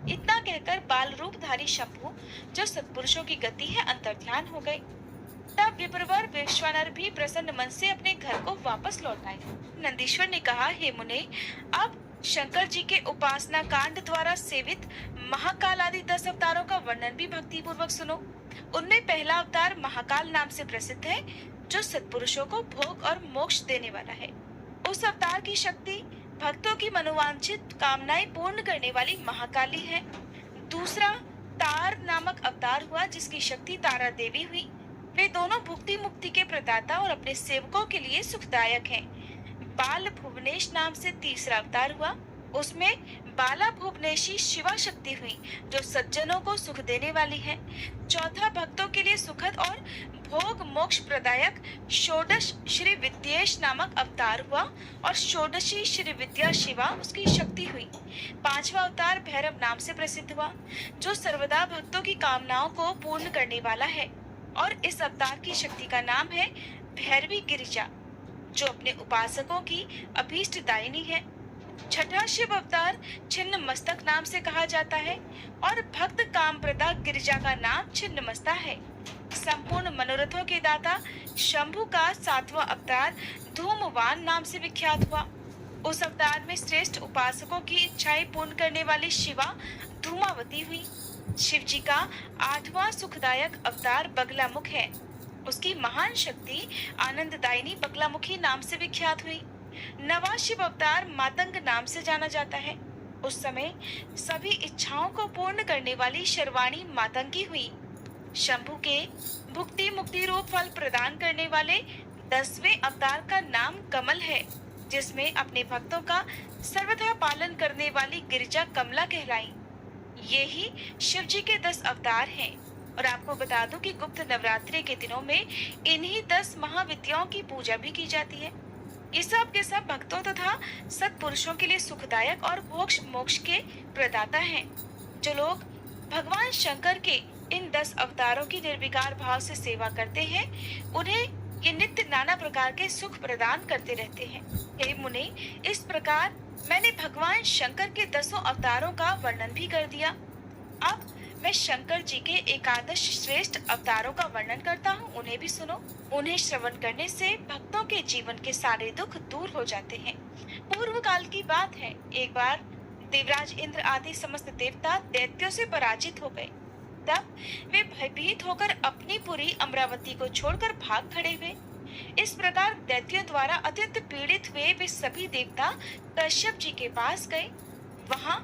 Speaker 1: इतना कहकर बाल रूपधारी शंभु, जो सत्पुरुषों की गति है, अंतर्ध्यान हो गए। तब विप्रवर विश्वानर भी प्रसन्न मन से अपने घर को वापस लौट आए। नंदीश्वर ने कहा, हे मुने, अब शंकर जी के उपासना कांड द्वारा सेवित महाकाल आदि 10 अवतारों का वर्णन भी भक्ति पूर्वक सुनो। उनमें पहला अवतार महाकाल नाम से प्रसिद्ध है, जो सत्पुरुषों को भोग और मोक्ष देने वाला है। उस अवतार की शक्ति भक्तों की मनोवांछित कामनाएं पूर्ण करने वाली महाकाली है। दूसरा तार नामक अवतार हुआ, जिसकी शक्ति तारा देवी हुई। वे दोनों भुक्ति मुक्ति के प्रदाता और अपने सेवकों के लिए सुखदायक हैं। बाल भुवनेश नाम से तीसरा अवतार हुआ, उसमें बाला भुवनेशी शिवा शक्ति हुई, जो सज्जनों को सुख देने वाली है। चौथा भक्तों के लिए सुखद और भोग मोक्ष प्रदायक षोडश श्री विद्येश नामक अवतार हुआ और षोडशी श्री विद्या शिवा उसकी शक्ति हुई। पांचवा अवतार भैरव नाम से प्रसिद्ध हुआ, जो सर्वदा भक्तों की कामनाओं को पूर्ण करने वाला है, और इस अवतार की शक्ति का नाम है भैरवी गिरिजा, जो अपने उपासकों की अभीष्ट दायिनी है। छठा शिव अवतार छिन्न मस्तक नाम से कहा जाता है और भक्त कामप्रदा गिरिजा का नाम छिन्न मस्ता है। संपूर्ण मनोरथों के दाता शंभु का 7वां अवतार धूमवान नाम से विख्यात हुआ। उस अवतार में श्रेष्ठ उपासकों की इच्छाएं पूर्ण करने वाली शिवा धूमावती हुई। शिव जी का 8वां सुखदायक अवतार बगलामुख है। उसकी महान शक्ति आनंददायिनी बगलामुखी नाम से विख्यात हुई। 9वां शिव अवतार मातंग नाम से जाना जाता है। उस समय सभी इच्छाओं को पूर्ण करने वाली शर्वाणी मातंगी हुई। शंभु के भुक्ति मुक्ति रूप फल प्रदान करने वाले 10वें अवतार का नाम कमल है, जिसमें अपने भक्तों का सर्वथा पालन करने वाली गिरिजा कमला कहलाई। ये ही शिव जी के 10 अवतार हैं। और आपको बता दूं कि गुप्त नवरात्रि के दिनों में इन्हीं 10 महाविद्याओं की पूजा भी की जाती है। ये सब के सब भक्तों तथा सत्पुरुषों के लिए सुखदायक और मोक्ष के प्रदाता हैं। जो लोग भगवान शंकर के इन 10 अवतारों की निर्विकार भाव से सेवा करते हैं, उन्हें ये नित्य नाना प्रकार के सुख प्रदान करते रहते हैं। हे मुने, इस प्रकार मैंने भगवान शंकर के 10 अवतारों का वर्णन भी कर दिया। अब मैं शंकर जी के 11 श्रेष्ठ अवतारों का वर्णन करता हूँ, उन्हें भी सुनो। उन्हें श्रवण करने से भक्तों के जीवन के सारे दुख दूर हो जाते हैं। पूर्व काल की बात है, एक बार देवराज इंद्र आदि समस्त देवता दैत्यों से पराजित हो गए। तब वे भयभीत होकर अपनी पुरी अमरावती को छोड़कर भाग खड़े हुए। इस प्रकार दैत्यों द्वारा अत्यंत पीड़ित हुए वे सभी देवता कश्यप जी के पास गए। वहां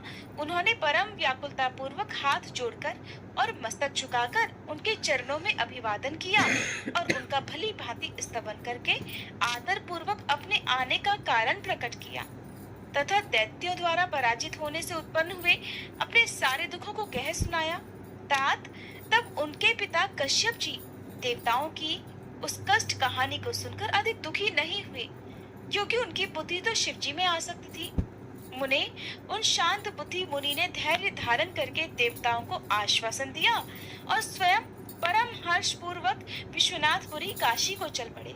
Speaker 1: उन्होंने परम व्याकुलता पूर्वक हाथ जोड़कर और मस्तक झुकाकर उनके चरणों में अभिवादन किया और उनका भली भांति स्तवन करके आदर पूर्वक अपने आने का कारण प्रकट किया तथा दैत्यों द्वारा पराजित होने से उत्पन्न हुए अपने सारे दुखों को कह सुनाया। तात तब उनके पिता कश्यप जी देवताओं की उस कष्ट कहानी को सुनकर अधिक दुखी नहीं हुए, क्योंकि उनकी बुद्धि तो शिव जी में आसक्त थी। मुने, उन शांत बुद्धि मुनि ने धैर्य धारण करके देवताओं को आश्वासन दिया और स्वयं परम हर्ष पूर्वक विश्वनाथपुरी काशी को चल पड़े।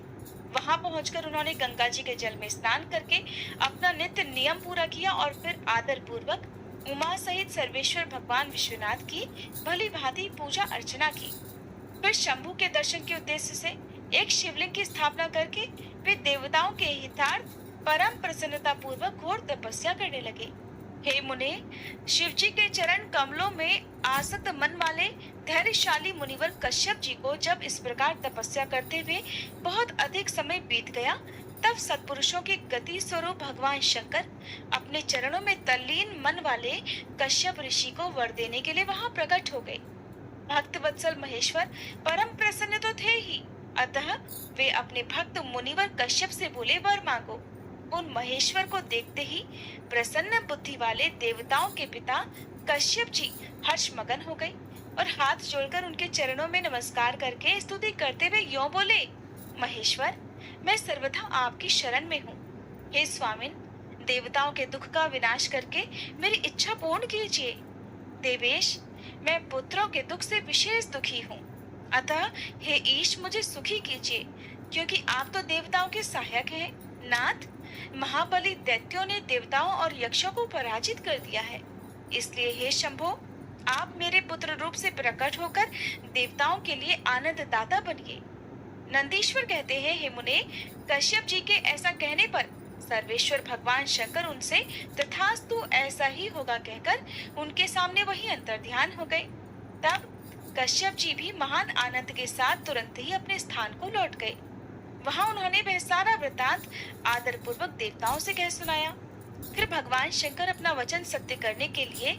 Speaker 1: वहां पहुंचकर उन्होंने गंगा जी के जल में स्नान करके अपना नित्य नियम पूरा किया और फिर आदर पूर्वक उमा सहित सर्वेश्वर भगवान विश्वनाथ की भली भांति पूजा अर्चना की। फिर शंभु के दर्शन के उद्देश्य से एक शिवलिंग की स्थापना करके वे देवताओं के हितार्थ परम प्रसन्नता पूर्वक घोर तपस्या करने लगे। हे मुने, शिवजी के चरण कमलों में आसक्त मन वाले धैर्यशाली मुनिवर कश्यप जी को जब इस प्रकार तपस्या करते हुए बहुत अधिक समय बीत गया, तब सत्पुरुषों के गति स्वरूप भगवान शंकर अपने चरणों में तल्लीन मन वाले कश्यप ऋषि को वर देने के लिए वहां प्रकट हो गए। भक्त वत्सल महेश्वर परम प्रसन्न तो थे ही, अतः वे अपने भक्त मुनिवर कश्यप से बोले, वर मांगो। उन महेश्वर को देखते ही प्रसन्न बुद्धि वाले देवताओं के पिता कश्यप जी हर्ष मगन हो गए और हाथ जोड़कर उनके चरणों में नमस्कार करके स्तुति करते हुए यों बोले, महेश्वर, मैं सर्वथा आपकी शरण में हूँ। हे स्वामिन, देवताओं के दुख का विनाश करके मेरी इच्छा पूर्ण कीजिए। देवेश, मैं पुत्रों के दुख से विशेष दुखी हूँ, अतः हे ईश मुझे सुखी कीजिए, क्योंकि आप तो देवताओं के सहायक हैं। नाथ, महाबली दैत्यों ने देवताओं और यक्षों को पराजित कर दिया है, इसलिए हे शंभो, आप मेरे पुत्र रूप से प्रकट होकर देवताओं के लिए आनंद दाता बनिए। नंदीश्वर कहते हैं, हे मुने, कश्यप जी के ऐसा कहने पर सर्वेश्वर भगवान शंकर उनसे तथास्तु ऐसा ही होगा कहकर उनके सामने वही अंतर्ध्यान हो गए। तब कश्यप जी भी महान आनंद के साथ तुरंत ही अपने स्थान को लौट गए। वहां उन्होंने वह सारा वृतांत आदर पूर्वक देवताओं से कह सुनाया। फिर भगवान शंकर अपना वचन सत्य करने के लिए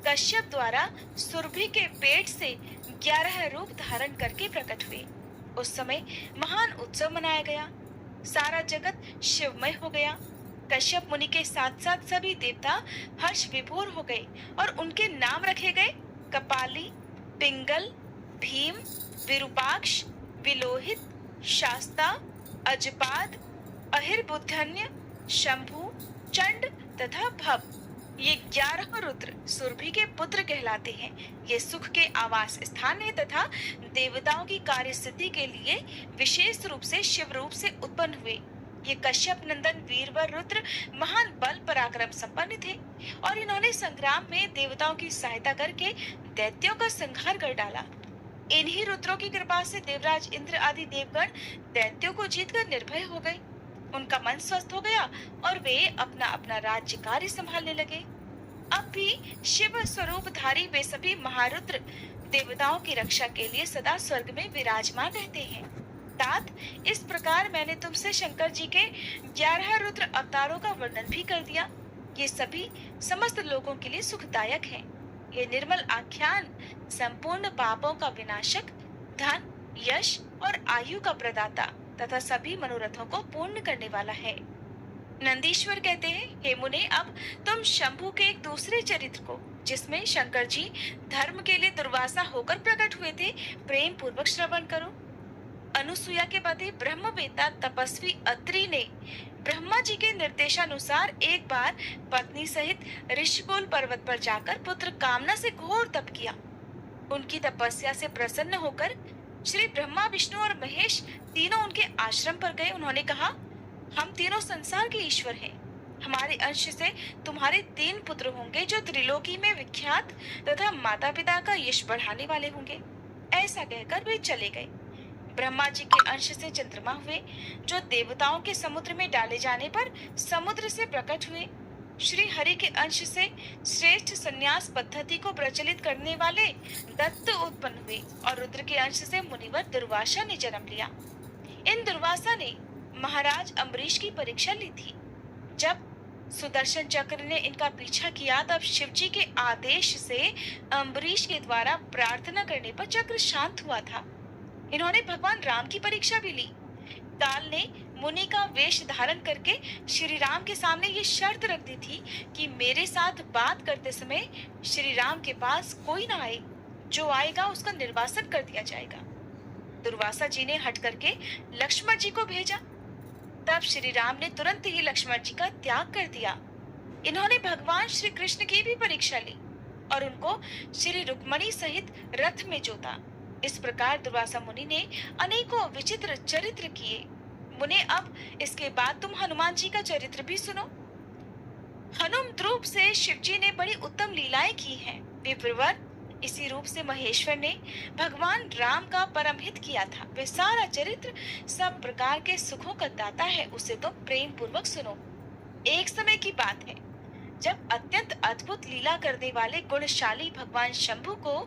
Speaker 1: कश्यप द्वारा सुरभि के पेट से 11 रूप धारण करके प्रकट हुए। उस समय महान उत्सव मनाया गया, सारा जगत शिवमय हो गया। कश्यप मुनि के साथ साथ सभी देवता हर्ष विभोर हो गए और उनके नाम रखे गए कपाली, पिंगल, भीम, विरूपाक्ष, विलोहित, शास्ता, अजपाद, अहिर्बुद्धन्य, शंभु, चंड तथा भव। ये 11 रुद्र सुरभि के पुत्र कहलाते हैं। ये सुख के आवास स्थान है तथा देवताओं की कार्य सिद्धि के लिए विशेष रूप से शिव रूप से उत्पन्न हुए। ये कश्यप नंदन वीरवर रुद्र महान बल पराक्रम संपन्न थे और इन्होंने संग्राम में देवताओं की सहायता करके दैत्यों का संहार कर डाला। इन्हीं रुद्रों की कृपा से देवराज इंद्र आदि देवगण दैत्यों को जीतकर निर्भय हो गए। उनका मन स्वस्थ हो गया और वे अपना अपना राज्य कार्य संभालने लगे। अब भी शिव स्वरूप धारी वे सभी महारुद्र देवताओं की रक्षा के लिए सदा स्वर्ग में विराजमान रहते हैं। तात, इस प्रकार मैंने तुमसे शंकर जी के 11 रुद्र अवतारों का वर्णन भी कर दिया। ये सभी समस्त लोगों के लिए सुखदायक हैं। ये निर्मल आख्यान संपूर्ण पापों का विनाशक, धन, यश और आयु का प्रदाता तथा सभी मनोरथों को पूर्ण करने वाला है। नंदीश्वर कहते हैं, हे मुने, अब तुम शंभु के एक दूसरे चरित्र को, जिसमें शंकर जी धर्म के लिए दुर्वासा होकर प्रकट हुए थे, प्रेम पूर्वक श्रवण करो। अनुसुया के पति ब्रह्मवेत्ता तपस्वी अत्रि ने ब्रह्मा जी के निर्देशानुसार एक बार पत्नी सहित ऋषिकुल पर्वत पर जाकर पुत्र कामना से घोर तप किया। उनकी तपस्या से प्रसन्न होकर श्री ब्रह्मा, विष्णु और महेश तीनों उनके आश्रम पर गए। उन्होंने कहा, हम तीनों संसार के ईश्वर हैं। हमारे अंश से तुम्हारे 3 पुत्र होंगे जो त्रिलोकी में विख्यात तथा माता पिता का यश बढ़ाने वाले होंगे। ऐसा कहकर वे चले गए। ब्रह्मा जी के अंश से चंद्रमा हुए, जो देवताओं के समुद्र में डाले जाने पर समुद्र से प्रकट हुए। श्री हरि के अंश से श्रेष्ठ संन्यास पद्धति को प्रचलित करने वाले दत्त उत्पन्न हुए और रुद्र के अंश से मुनिवर दुर्वासा ने जन्म लिया। इन दुर्वासा ने महाराज अम्बरीश की परीक्षा ली थी। जब सुदर्शन चक्र ने इनका पीछा किया, तब शिवजी के आदेश से अम्बरीश के द्वारा प्रार्थना करने पर चक्र शांत हुआ था। इन्होंने भगवान राम की परीक्षा भी ली। काल ने मुनि का वेश धारण करके श्री राम के सामने ये शर्त रख दी थी कि मेरे साथ बात करते समय श्री राम के पास कोई ना आए, जो आएगा उसका निर्वासन कर दिया जाएगा। दुर्वासा जी ने हट करके लक्ष्मण जी को भेजा। तब श्री राम ने तुरंत ही लक्ष्मण जी का त्याग कर दिया। इन्होंने भगवान श्री कृष्ण की भी परीक्षा ली और उनको श्री रुक्मणी सहित रथ में जोता। इस प्रकार दुर्वासा मुनि ने अनेकों विचित्र चरित्र किए। मुने, अब इसके बाद तुम हनुमान जी का चरित्र भी सुनो। हनुम रूप से शिव जी ने बड़ी उत्तम लीलाएं की हैं। विप्रवर, इसी रूप से महेश्वर ने भगवान राम का परम हित किया था। वे सारा चरित्र सब प्रकार के सुखों का दाता है, उसे तो प्रेम पूर्वक सुनो। एक समय की बात है, जब अत्यंत अद्भुत लीला करने वाले गुणशाली भगवान शंभु को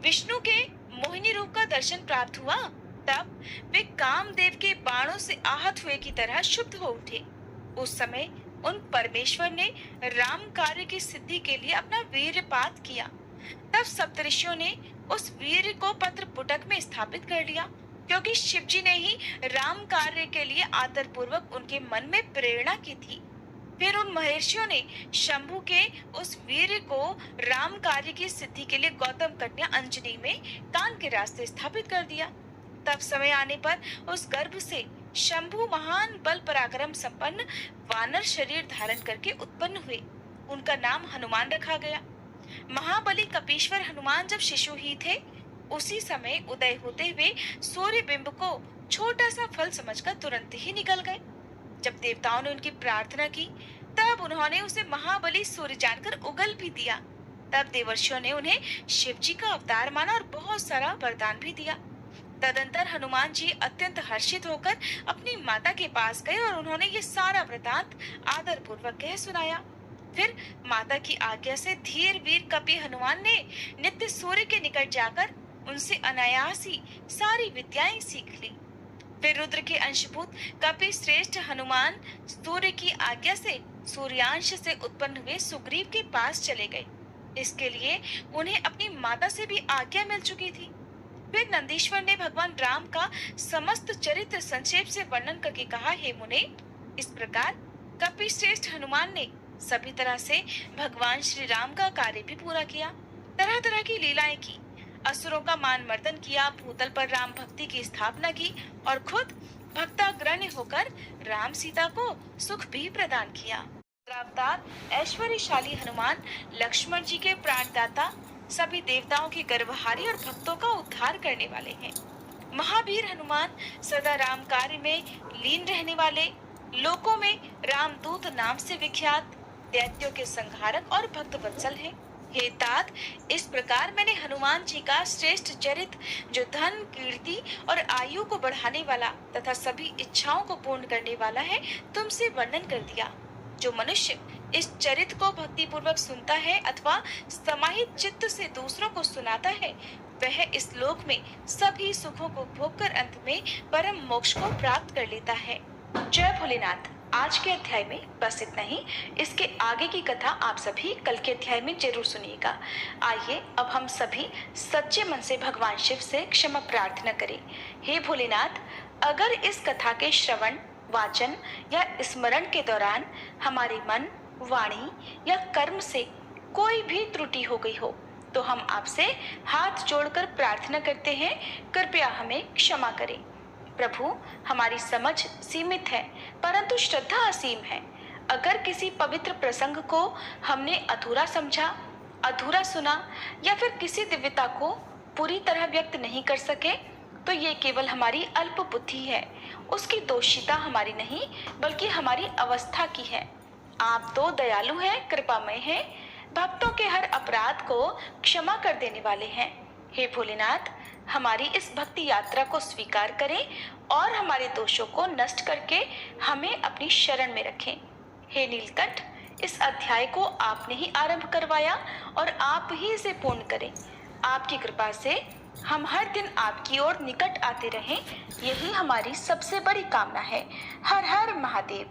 Speaker 1: विष्णु के मोहिनी रूप का दर्शन प्राप्त हुआ, तब वे कामदेव के बाणों से आहत हुए की तरह क्षुब्ध हो उठे। उस समय उन परमेश्वर ने राम कार्य की सिद्धि के लिए अपना वीर्यपात किया। तब सप्तऋषियों ने उस वीर्य को पत्र पुटक में स्थापित कर लिया, क्योंकि शिव जी ने ही राम कार्य के लिए आदर पूर्वक उनके मन में प्रेरणा की थी। फिर उन महर्षियों ने शंभु के उस वीर्य को राम कार्य की सिद्धि के लिए गौतम कन्या अंजनी में कान के रास्ते स्थापित कर दिया। तब समय आने पर उस गर्भ से शंभु महान बल पराक्रम संपन्न वानर शरीर धारण करके उत्पन्न हुए। उनका नाम हनुमान रखा गया। महाबली कपीश्वर हनुमान जब शिशु ही थे, उसी समय उदय होते हुए सूर्य बिंब को छोटा सा फल समझकर तुरंत ही निकल गए। जब देवताओं ने उनकी प्रार्थना की, तब उन्होंने उसे महाबली सूर्य जानकर उगल भी दिया। तब देवर्षियों ने उन्हें शिव जी का अवतार माना और बहुत सारा वरदान भी दिया। तदंतर हनुमान जी अत्यंत हर्षित होकर अपनी माता के पास गए और उन्होंने ये सारा वृतांत आदर पूर्वक कह सुनाया। फिर माता की आज्ञा से धीर वीर कपि हनुमान ने नित्य सूर्य के निकट जाकर उनसे अनायास ही सारी विद्याएं सीख ली। फिर रुद्र के अंशभूत कपि श्रेष्ठ हनुमान सूर्य की आज्ञा से सूर्यांश से उत्पन्न हुए सुग्रीव के पास चले गए। इसके लिए उन्हें अपनी माता से भी आज्ञा मिल चुकी थी। फिर नंदीश्वर ने भगवान राम का समस्त चरित्र संक्षेप से वर्णन करके कहा, हे मुने, इस प्रकार कपि श्रेष्ठ हनुमान ने सभी तरह से भगवान श्री राम का कार्य भी पूरा किया, तरह तरह की लीलाएं की, असुरों का मान मर्दन किया, भूतल पर राम भक्ति की स्थापना की और खुद भक्ताग्रण्य होकर राम सीता को सुख भी प्रदान किया। अवतार ऐश्वर्यशाली हनुमान लक्ष्मण जी के प्राणदाता, सभी देवताओं के गर्वहारी और भक्तों का उद्धार करने वाले हैं। महावीर हनुमान सदा राम कार्य में लीन रहने वाले, लोकों में रामदूत नाम से विख्यात, दैत्यों के संहारक और भक्त वत्सल हैं। हे तात, इस प्रकार मैंने हनुमान जी का श्रेष्ठ चरित्र, जो धन, कीर्ति और आयु को बढ़ाने वाला तथा सभी इच्छाओं को पूर्ण करने वाला है, तुमसे वर्णन कर दिया। जो मनुष्य इस चरित्र को भक्ति पूर्वक सुनता है अथवा समाहित चित्त से दूसरों को सुनाता है, वह इस लोक में सभी सुखों को भोगकर अंत में परम मोक्ष को प्राप्त कर लेता है। जय भोलेनाथ। आज के अध्याय में बस इतना ही। इसके आगे की कथा आप सभी कल के अध्याय में जरूर सुनिएगा। आइए अब हम सभी सच्चे मन से भगवान शिव से क्षमा प्रार्थना करें। हे भोलेनाथ, अगर इस कथा के श्रवण, वाचन या स्मरण के दौरान हमारे मन, वाणी या कर्म से कोई भी त्रुटि हो गई हो, तो हम आपसे हाथ जोड़कर प्रार्थना करते हैं, कृपया हमें क्षमा करें। प्रभु, हमारी समझ सीमित है परंतु श्रद्धा असीम है। अगर किसी पवित्र प्रसंग को हमने अधूरा समझा, अधूरा सुना या फिर किसी दिव्यता को पूरी तरह व्यक्त नहीं कर सके, तो ये केवल हमारी अल्प बुद्धि है। उसकी दोषिता हमारी नहीं बल्कि हमारी अवस्था की है। आप तो दयालु हैं, कृपामय हैं, भक्तों के हर अपराध को क्षमा कर देने वाले हैं। हे भोलेनाथ, हमारी इस भक्ति यात्रा को स्वीकार करें और हमारे दोषों को नष्ट करके हमें अपनी शरण में रखें। हे नीलकंठ, इस अध्याय को आपने ही आरंभ करवाया और आप ही इसे पूर्ण करें। आपकी कृपा से हम हर दिन आपकी ओर निकट आते रहें, यही हमारी सबसे बड़ी कामना है। हर हर महादेव।